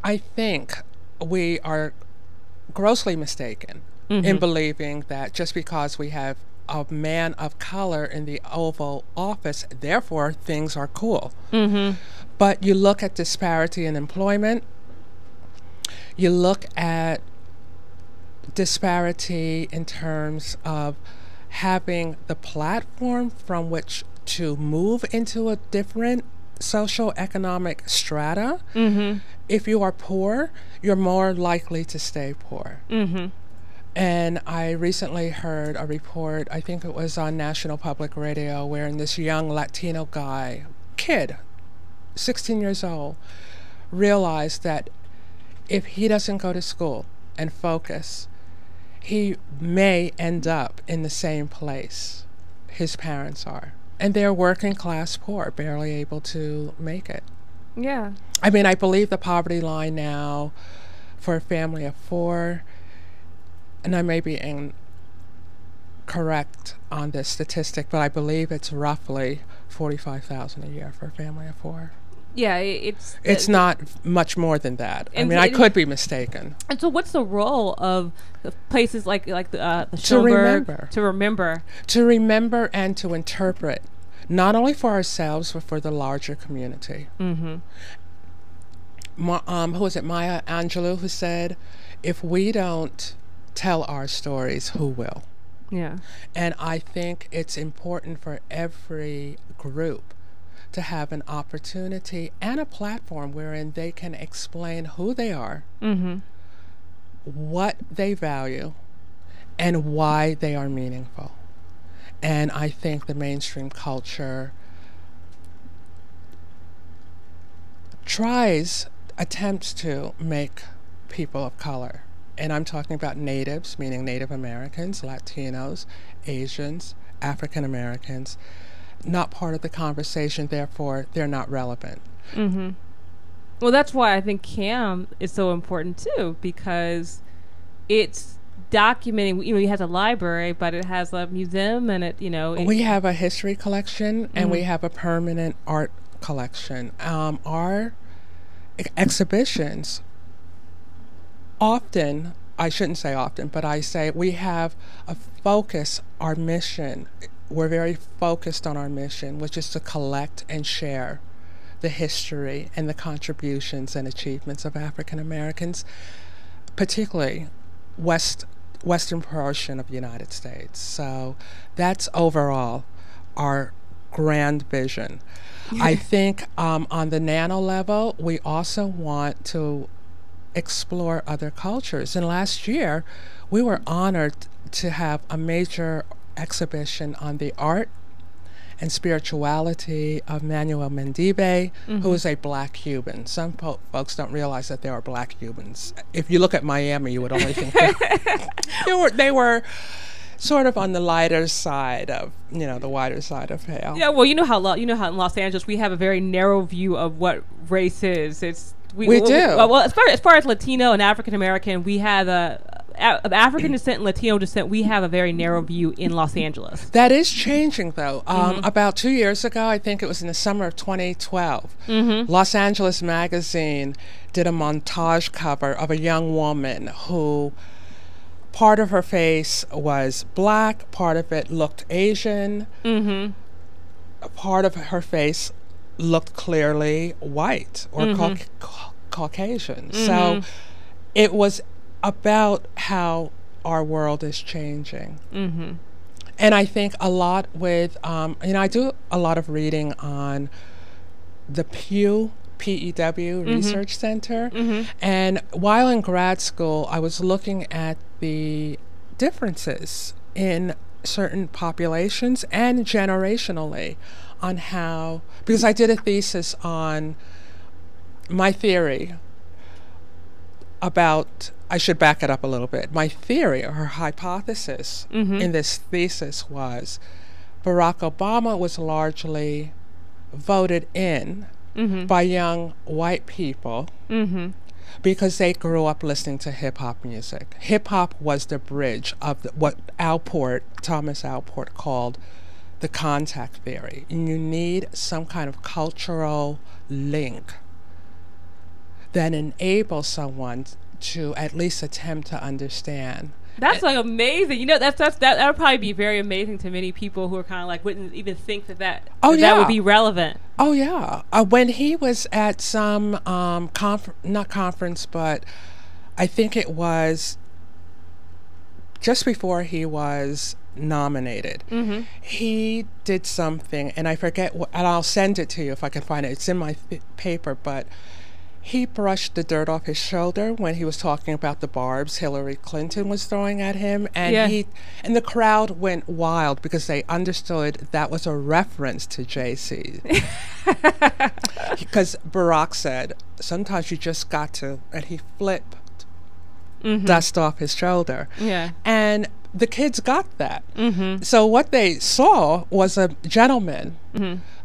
think we are grossly mistaken in believing that just because we have a man of color in the Oval Office, therefore things are cool. But you look at disparity in employment, you look at disparity in terms of having the platform from which to move into a different social economic strata. If you are poor, you're more likely to stay poor. And I recently heard a report, I think it was on National Public Radio, wherein this young Latino kid, 16 years old, realized that if he doesn't go to school and focus, he may end up in the same place his parents are. And they're working class poor, barely able to make it. Yeah. I mean, I believe the poverty line now for a family of 4, and I may be incorrect on this statistic, but I believe it's roughly $45,000 a year for a family of 4. Yeah, it's not much more than that. I mean, I could be mistaken. And so, what's the role of the places like the Schoenberg to remember and to interpret, not only for ourselves but for the larger community? Who was it? Maya Angelou, who said, "If we don't tell our stories, who will?" Yeah. And I think it's important for every group to have an opportunity and a platform wherein they can explain who they are, what they value, and why they are meaningful. And I think the mainstream culture attempts to make people of color, and I'm talking about natives, meaning Native Americans, Latinos, Asians, African Americans, not part of the conversation, therefore they're not relevant. Mm-hmm. Well, that's why I think CAM is so important too, because it's documenting. You has a library, but it has a museum, and we have a history collection, and we have a permanent art collection. Our exhibitions often, I shouldn't say often, but I say we have a focus, our mission. We're very focused on our mission, which is to collect and share the history and the contributions and achievements of African Americans, particularly western portion of the United States. So that's overall our grand vision. I think on the nano level, we also want to explore other cultures. And last year, we were honored to have a major exhibition on the art and spirituality of Manuel Mendive, who is a black Cuban. Some folks don't realize that there are black Cubans. If you look at Miami, you would only think they were sort of on the lighter side of, the wider side of hell. Yeah, well, you know how in Los Angeles we have a very narrow view of what race is. We do. Well, as far as Latino and African American, we have of African descent and Latino descent, we have a very narrow view in Los Angeles. That is changing, though. About 2 years ago, I think it was in the summer of 2012, Los Angeles Magazine did a montage cover of a young woman who part of her face was black, part of it looked Asian, part of her face looked clearly white or Caucasian. So it was about how our world is changing. And I think a lot with, I do a lot of reading on the Pew, P-E-W, Research Center. And while in grad school, I was looking at the differences in certain populations and generationally on how, because I did a thesis on my theory about, I should back it up a little bit. My theory or hypothesis in this thesis was Barack Obama was largely voted in by young white people because they grew up listening to hip-hop music. Hip-hop was the bridge of what Thomas Alport called the contact theory. And you need some kind of cultural link that enables someone to at least attempt to understand. That's like amazing. That would probably be very amazing to many people who are kind of like wouldn't even think that would be relevant. Oh yeah. When he was at some not conference, but I think it was just before he was nominated. He did something, and I forget what, and I'll send it to you if I can find it. It's in my paper, but he brushed the dirt off his shoulder when he was talking about the barbs Hillary Clinton was throwing at him, and and the crowd went wild because they understood that was a reference to JC. Because Barack said, sometimes you just got to, and he flipped dust off his shoulder. And the kids got that. So what they saw was a gentleman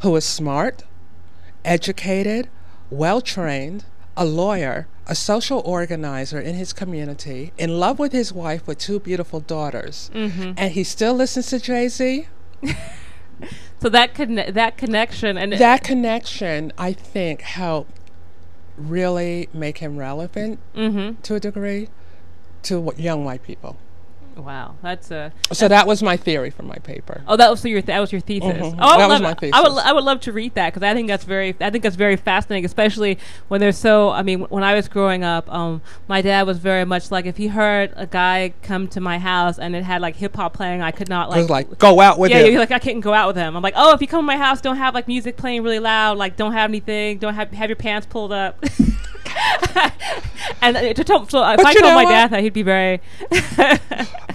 who was smart, educated, well-trained, a lawyer, a social organizer in his community, in love with his wife with 2 beautiful daughters, and he still listens to Jay-Z. So that connection, I think, helped really make him relevant to a degree to young white people. Wow, so that was my theory for my paper. Oh, that was your thesis. Oh, that was my thesis. I would love to read that because I think that's very fascinating, especially when they're so. I mean, when I was growing up, my dad was very much like if he heard a guy come to my house and it had like hip hop playing, I could not go out with him. Yeah, like I couldn't go out with him. I'm like, oh, if you come to my house, don't have like music playing really loud, like don't have anything, don't have your pants pulled up. And if I told my dad that, he'd be very.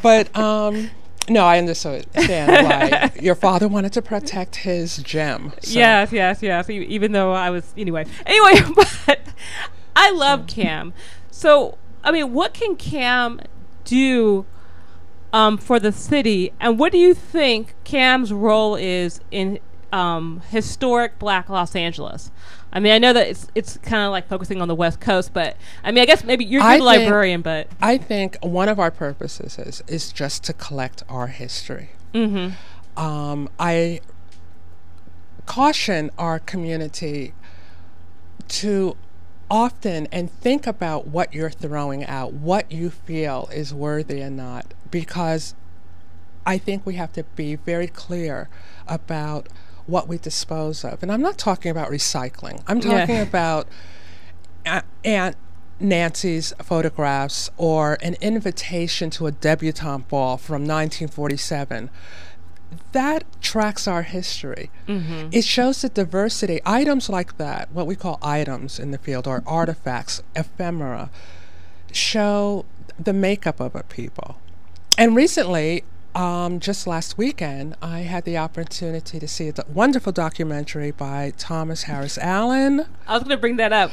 But no, I understand why your father wanted to protect his gem. So. Yes. Even though I was anyway, but I love CAM. So I mean, what can CAM do for the city, and what do you think CAM's role is in historic Black Los Angeles? I mean, I know that it's kind of like focusing on the West Coast, but I mean, I guess maybe you're the librarian, but I think one of our purposes is just to collect our history. Mm-hmm. I caution our community to often and think about what you're throwing out, what you feel is worthy and not, because I think we have to be very clear about what we dispose of. And I'm not talking about recycling. I'm talking about Aunt Nancy's photographs or an invitation to a debutante ball from 1947. That tracks our history. Mm-hmm. It shows the diversity. Items like that, what we call items in the field, or artifacts, ephemera, show the makeup of a people. And recently, just last weekend, I had the opportunity to see a wonderful documentary by Thomas Harris Allen. I was going to bring that up.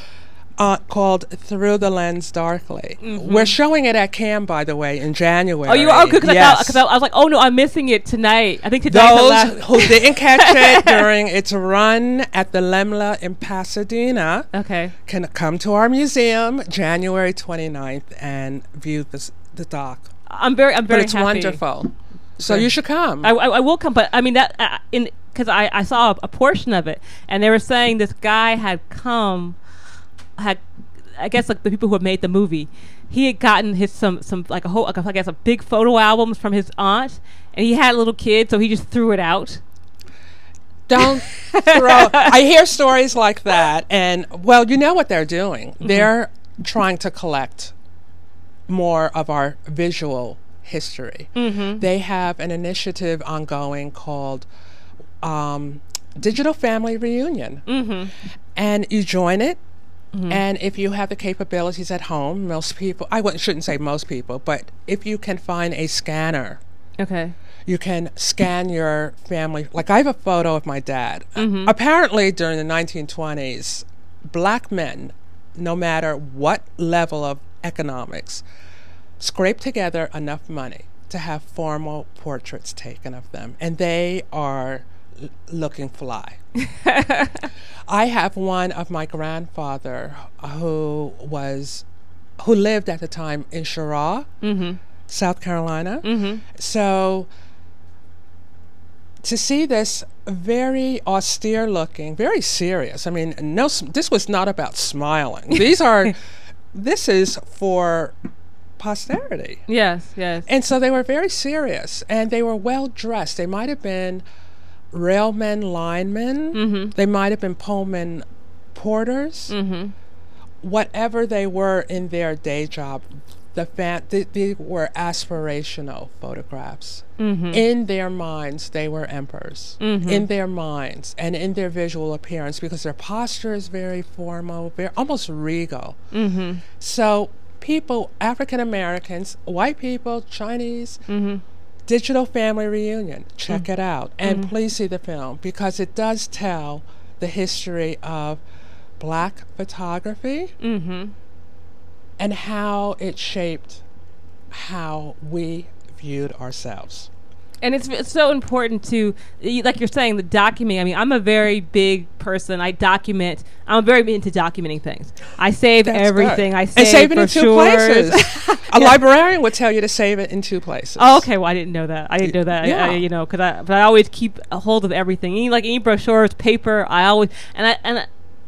Called Through the Lens Darkly. Mm-hmm. We're showing it at CAM, by the way, in January. Oh, you are? Good, because yes. I was like, oh no, I'm missing it tonight. I think tonight. Those who didn't catch it during its run at the Lemla in Pasadena can come to our museum January 29th and view the doc. I'm very But it's happy. Wonderful. So you should come. I will come, but I mean that because I saw a portion of it, and they were saying this guy had I guess like the people who have made the movie, he had gotten his some like a whole I guess a big photo albums from his aunt, and he had a little kid, so he just threw it out. Don't throw. I hear stories like that, and well, you know what they're doing. Mm-hmm. They're trying to collect more of our visual history. Mm-hmm. They have an initiative ongoing called Digital Family Reunion, mm-hmm. and you join it. Mm-hmm. And if you have the capabilities at home, most people, shouldn't say most people, but if you can find a scanner, you can scan your family. Like I have a photo of my dad. Mm-hmm. Apparently during the 1920s, black men, no matter what level of economics, scraped together enough money to have formal portraits taken of them. And they are looking fly. I have one of my grandfather who lived at the time in Grrrl, mm-hmm. South Carolina. Mm-hmm. So to see this very austere looking, very serious. I mean, no, this was not about smiling. This is for posterity. Yes. And so they were very serious, and they were well dressed. They might have been railmen, linemen. Mm-hmm. They might have been Pullman porters. Mm-hmm. Whatever they were in their day job, they were aspirational photographs. Mm-hmm. In their minds, they were emperors. Mm-hmm. In their minds and in their visual appearance, because their posture is very formal, very almost regal. Mm-hmm. So people, African Americans, white people, Chinese, mm-hmm. Digital Family Reunion. Check it out. And Mm-hmm. please see the film, because it does tell the history of black photography Mm-hmm. and how it shaped how we viewed ourselves. And it's so important to, like you're saying, the documenting. I mean, I'm a very big person. I'm very into documenting things. I save everything. Good. I save it in two places. A librarian would tell you to save it in two places. Oh, okay. Well, I didn't know that. Yeah. But I always keep a hold of everything. Any brochures, paper.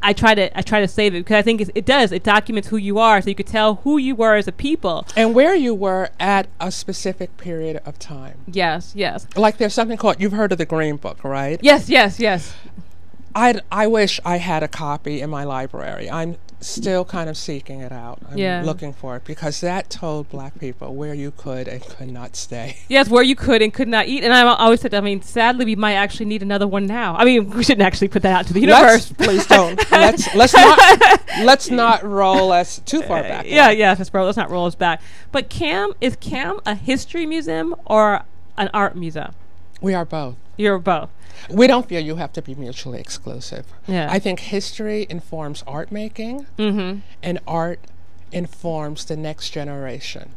I try to save it, because I think it documents who you are, so you could tell who you were as a people and where you were at a specific period of time. Yes. Like there's something called, you've heard of the Green Book, right? Yes. I wish I had a copy in my library. I'm still kind of seeking it out. I'm looking for it, because that told black people where you could and could not stay. Yes, where you could and could not eat. And I always said, sadly, we might actually need another one now. I mean, we shouldn't actually put that out to the universe. Please don't. Let's not roll us too far back. Let's not roll us back. But is CAM a history museum or an art museum? We are both. You're both. We don't feel you have to be mutually exclusive. Yeah. I think history informs art making, mm-hmm. and art informs the next generation.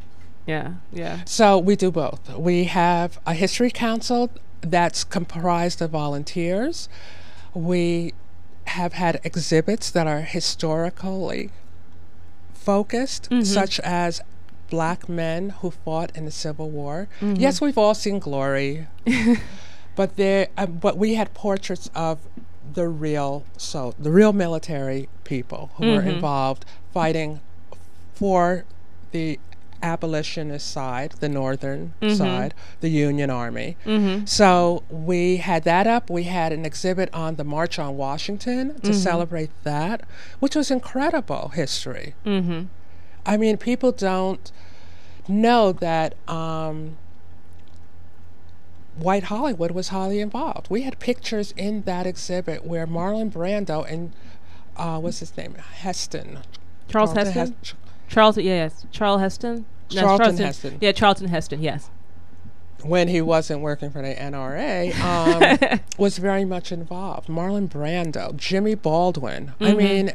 Yeah. So we do both. We have a history council that's comprised of volunteers. We have had exhibits that are historically focused, such as black men who fought in the Civil War. Yes, we've all seen Glory, but we had portraits of the real military people who were involved fighting for the abolitionist side, the northern side, the Union Army. So we had that up. We had an exhibit on the March on Washington to celebrate that, which was incredible history. I mean, people don't know that white Hollywood was highly involved. We had pictures in that exhibit where Marlon Brando and what's his name? Heston. Charles Heston? Charlton Heston? No, Charlton Heston. Yeah, Charlton Heston, yes. When he wasn't working for the NRA, was very much involved. Marlon Brando, Jimmy Baldwin. I mean,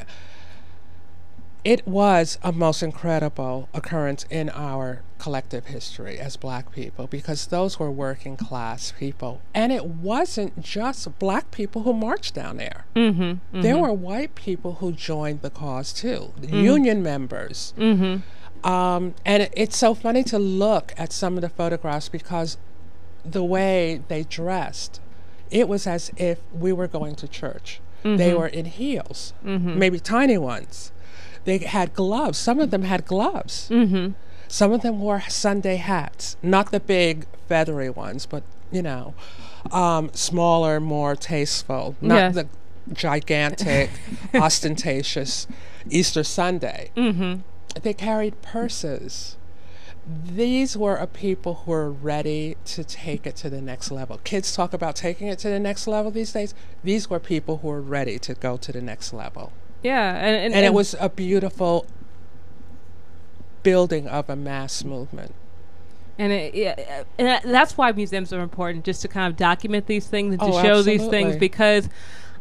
it was a most incredible occurrence in our collective history as black people, because those were working class people. And it wasn't just black people who marched down there. There were white people who joined the cause too, union members. And it's so funny to look at some of the photographs, because the way they dressed, it was as if we were going to church. They were in heels, maybe tiny ones. They had gloves. Some of them had gloves. Some of them wore Sunday hats, not the big feathery ones, but, you know, smaller, more tasteful, not the gigantic, ostentatious Easter Sunday. They carried purses. These were a people who were ready to take it to the next level. Kids talk about taking it to the next level these days. These were people who were ready to go to the next level. Yeah, and it was a beautiful building of a mass movement. And that's why museums are important, just to kind of document these things and to show these things, because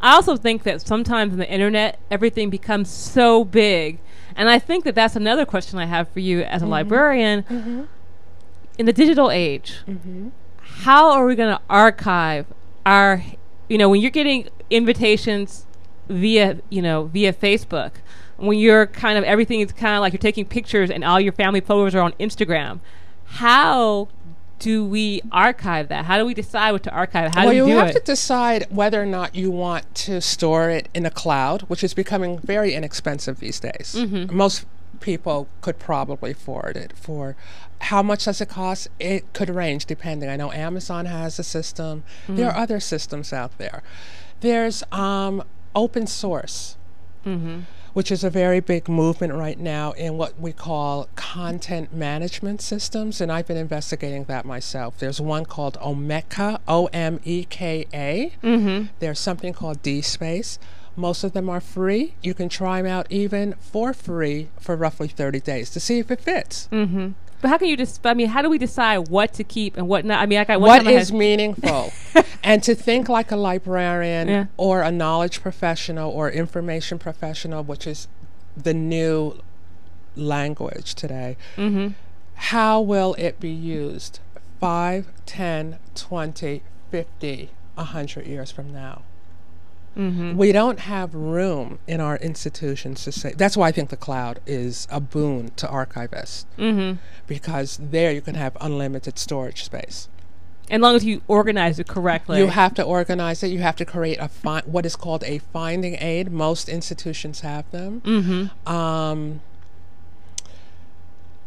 I also think that sometimes on the internet, everything becomes so big. And I think that that's another question I have for you as a librarian. In the digital age, how are we going to archive our, when you're getting invitations via Facebook, when you're kind of, everything is kind of like you're taking pictures and all your family photos are on Instagram, how do we archive that? How do we decide what to archive? How do we do it? Well, you have to decide whether or not you want to store it in a cloud, which is becoming very inexpensive these days. Most people could probably afford it. For how much does it cost? It could range depending. I know Amazon has a system. There are other systems out there. There's open source, which is a very big movement right now in what we call content management systems, and I've been investigating that myself. There's one called Omeka, O-M-E-K-A. There's something called DSpace. Most of them are free. You can try them out even for free for roughly 30 days to see if it fits. But how can you how do we decide what to keep and what not? I mean, what is meaningful? And to think like a librarian or a knowledge professional or information professional, which is the new language today. How will it be used 5, 10, 20, 50, 100 years from now? We don't have room in our institutions to say. That's why I think the cloud is a boon to archivists, because there you can have unlimited storage space. As long as you organize it correctly. You have to organize it. You have to create what is called a finding aid. Most institutions have them.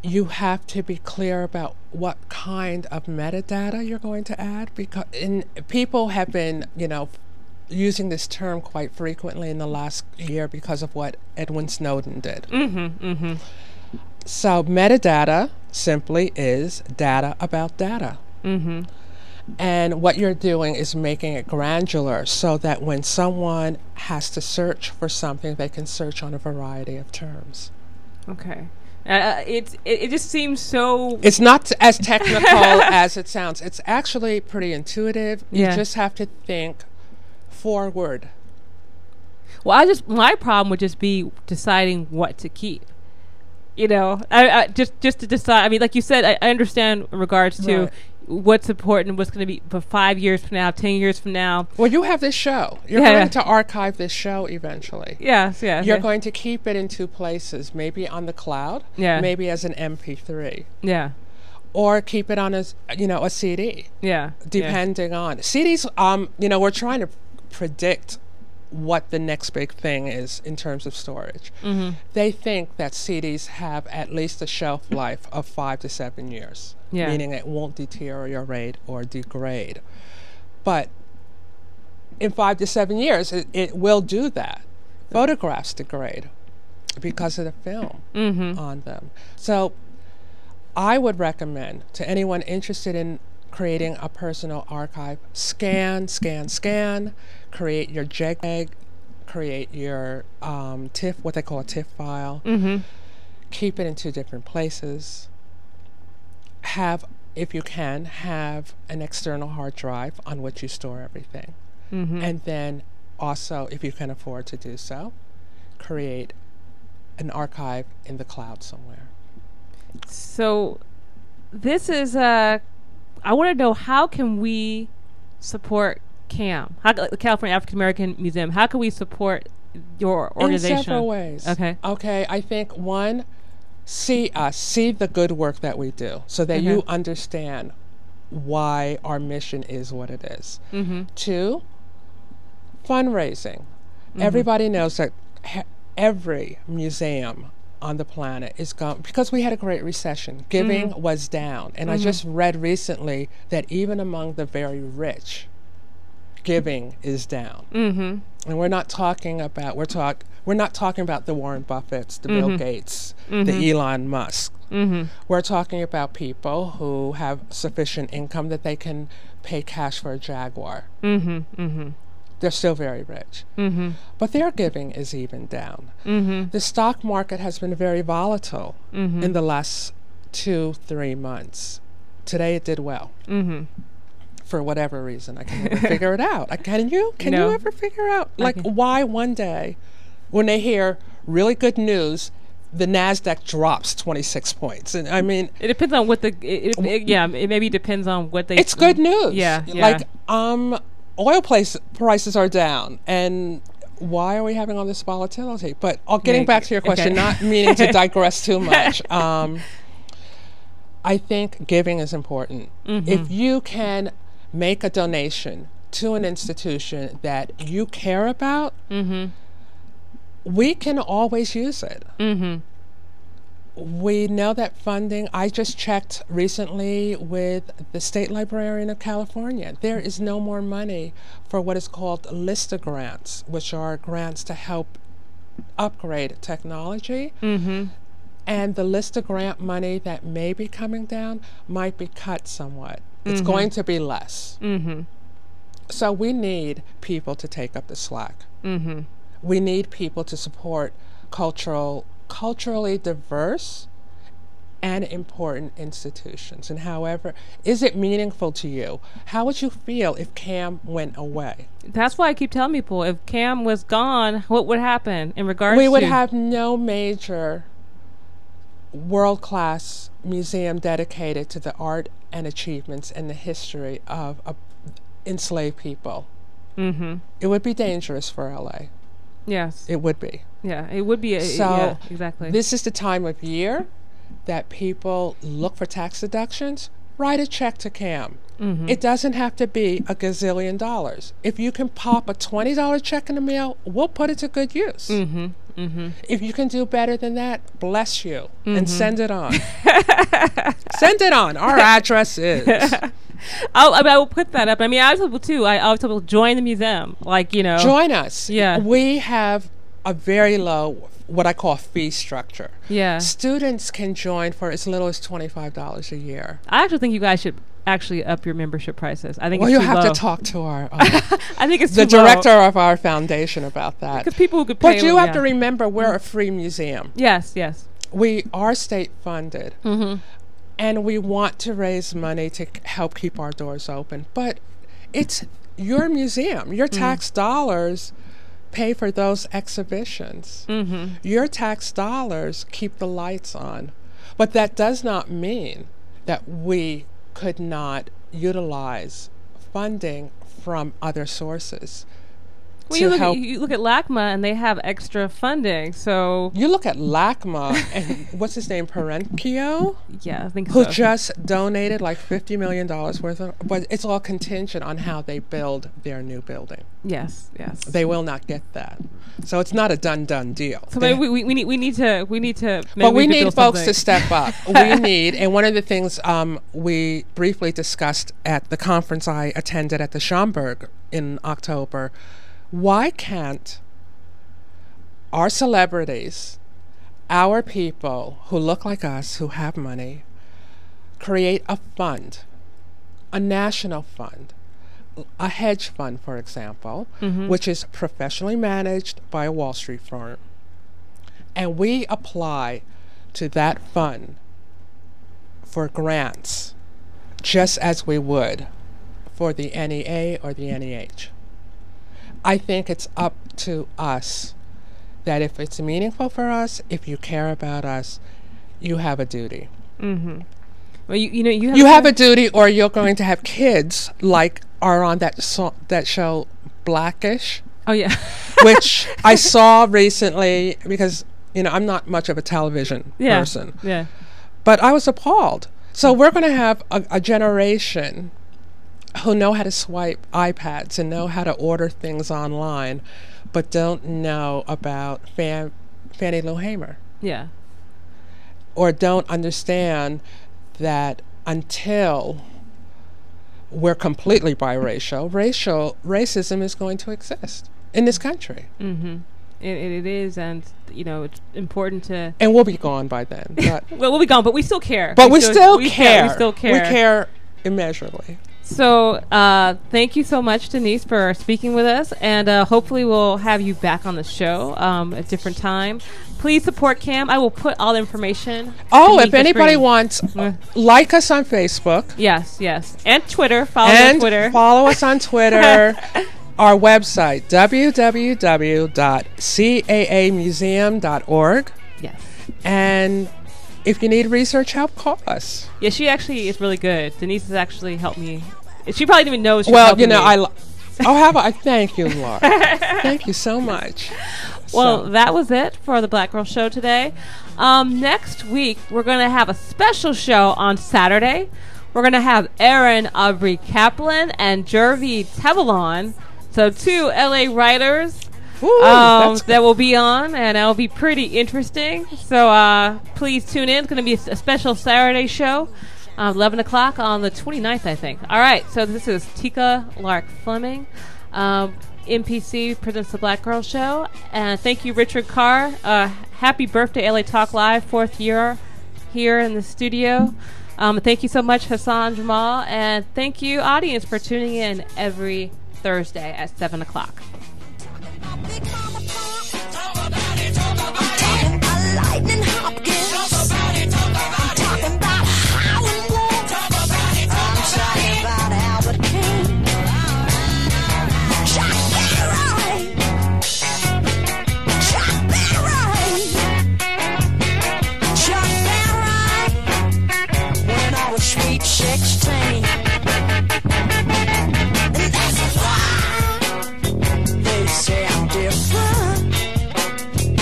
You have to be clear about what kind of metadata you're going to add, because people have been, using this term quite frequently in the last year because of what Edwin Snowden did. So metadata simply is data about data. And what you're doing is making it granular so that when someone has to search for something, they can search on a variety of terms. Okay. It just seems so... It's not as technical as it sounds. It's actually pretty intuitive. You just have to think forward. Well, my problem would just be deciding what to keep. I just to decide. I mean, like you said, I understand in regards to what's important, what's going to be for 5 years from now, 10 years from now. Well, you have this show. You're going to archive this show eventually. Yes. You're going to keep it in two places, maybe on the cloud, maybe as an MP3. Yeah. Or keep it on a CD. Yeah. Depending on. CDs, we're trying to predict what the next big thing is in terms of storage. Mm-hmm. They think that CDs have at least a shelf life of 5 to 7 years, meaning it won't deteriorate or degrade. But in 5 to 7 years, it will do that. Photographs degrade because of the film on them. So I would recommend to anyone interested in creating a personal archive, scan, create your JPEG, create your TIFF, what they call a TIFF file, keep it in 2 different places, if you can, have an external hard drive on which you store everything. And then also, if you can afford to do so, create an archive in the cloud somewhere. So this is I want to know, how can we support CAM, the California African American Museum? How can we support your organization? In several ways. Okay, I think one, see the good work that we do so that you understand why our mission is what it is. 2, fundraising. Everybody knows that every museum on the planet is gone because we had a great recession. Giving was down, and I just read recently that even among the very rich, giving is down. And we're not talking about the Warren Buffetts, the Bill Gates, the Elon Musk. We're talking about people who have sufficient income that they can pay cash for a Jaguar. They're still very rich. But their giving is even down. The stock market has been very volatile in the last 2-3 months. Today it did well. For whatever reason. I can never figure it out. Can you? Can you ever figure out why one day when they hear really good news, the NASDAQ drops 26 points? And I mean, it depends on what it maybe depends on what they. It's good news. Yeah. Oil prices are down, and why are we having all this volatility? But getting back to your question, not meaning to digress too much. I think giving is important. If you can make a donation to an institution that you care about, we can always use it. We know that funding, I just checked recently with the State Librarian of California. There is no more money for what is called LISTA grants, which are grants to help upgrade technology. And the LISTA grant money that may be coming down might be cut somewhat. It's going to be less. So we need people to take up the slack. We need people to support culturally diverse and important institutions. And however, is it meaningful to you? How would you feel if CAM went away? That's why I keep telling people, if CAM was gone, what would happen in regards to... We would have no major world-class museum dedicated to the art and achievements and the history of enslaved people. It would be dangerous for LA. Yes. It would be. Yeah, it would be. So exactly. This is the time of year that people look for tax deductions. Write a check to CAM. It doesn't have to be $1 gazillion. If you can pop a $20 check in the mail, we'll put it to good use. If you can do better than that, bless you, and send it on. Send it on. Our address is. I will put that up. I mean, I tell people too. I always tell people, join the museum. Join us. Yeah. We have a very low, what I call fee structure. Yeah. Students can join for as little as $25 a year. I actually think you guys should actually up your membership prices. I think well, it's you too have low. to talk to our I think it's the too director low. of our foundation about that. Because people who could pay. But you have to remember, we're a free museum. Yes, yes. We are state funded. And we want to raise money to help keep our doors open. But it's your museum. Your tax dollars pay for those exhibitions. Your tax dollars keep the lights on. But that does not mean that we could not utilize funding from other sources. Well, you look at LACMA and they have extra funding. So you look at LACMA and what's his name, Perenchio? Yeah, I think who so. just donated like $50 million worth of, but it's all contingent on how they build their new building. Yes. They will not get that. So it's not a done deal. So maybe we need to. But we need folks to step up. And one of the things we briefly discussed at the conference I attended at the Schomburg in October. Why can't our celebrities, our people who look like us, who have money, create a fund, a national fund, a hedge fund, for example, which is professionally managed by a Wall Street firm, and we apply to that fund for grants just as we would for the NEA or the NEH. I think it's up to us that if it's meaningful for us, if you care about us, you have a duty. Well, you have a duty, or you're going to have kids like are on that show Blackish. Oh yeah, which I saw recently because I'm not much of a television person. Yeah, but I was appalled. So we're going to have a generation who know how to swipe iPads and know how to order things online, but don't know about Fannie Lou Hamer. Yeah. Or don't understand that until we're completely biracial, racism is going to exist in this country. It is, and it's important to. And we'll be gone by then. But well, we'll be gone, but we still care. But we still care. We still care. We care immeasurably. So thank you so much, Denise, for speaking with us, and hopefully we'll have you back on the show at a different time. Please support Cam. I will put all the information. If anybody wants, like us on Facebook. Yes, and Twitter. Follow us on Twitter. Follow us on Twitter. Our website, www.caamuseum.org. Yes. And if you need research help, call us. Yeah, she actually is really good. Denise has actually helped me. She probably didn't even know she was helping me. I thank you, Laura. Thank you so much. Well, that was it for the Black Girl Show today. Next week, we're going to have a special show on Saturday. We're going to have Aaron Aubrey Kaplan and Jervy Tevelon. So 2 LA writers that will be on, and it'll be pretty interesting. So please tune in. It's going to be a special Saturday show, 11 o'clock on the 29th, I think. All right, so this is Tika Lark Fleming. MPC presents the Black Girl Show. And thank you, Richard Carr. Happy birthday, LA Talk Live, 4th year here in the studio. Thank you so much, Hassan Jamal. And thank you, audience, for tuning in every Thursday at 7 o'clock. Sweet 16, and that's why they say I'm different, and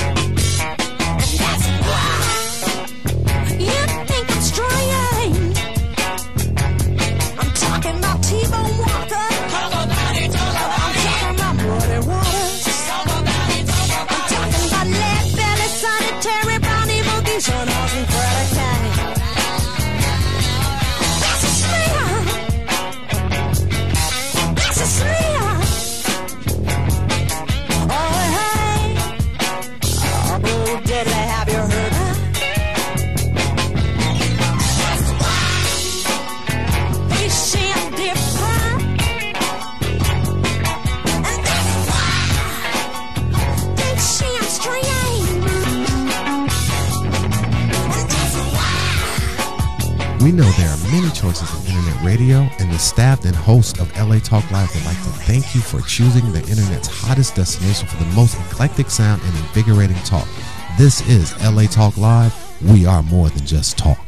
that's why you think I'm strange. I'm talking about T-Bone Walker, I'm talking about Muddy Waters, I'm talking about Lead Belly, Sanitary, Brownie Boogies, and Austin Freddie Kane. We know there are many choices in internet radio, and the staff and host of LA Talk Live would like to thank you for choosing the internet's hottest destination for the most eclectic sound and invigorating talk. This is LA Talk Live. We are more than just talk.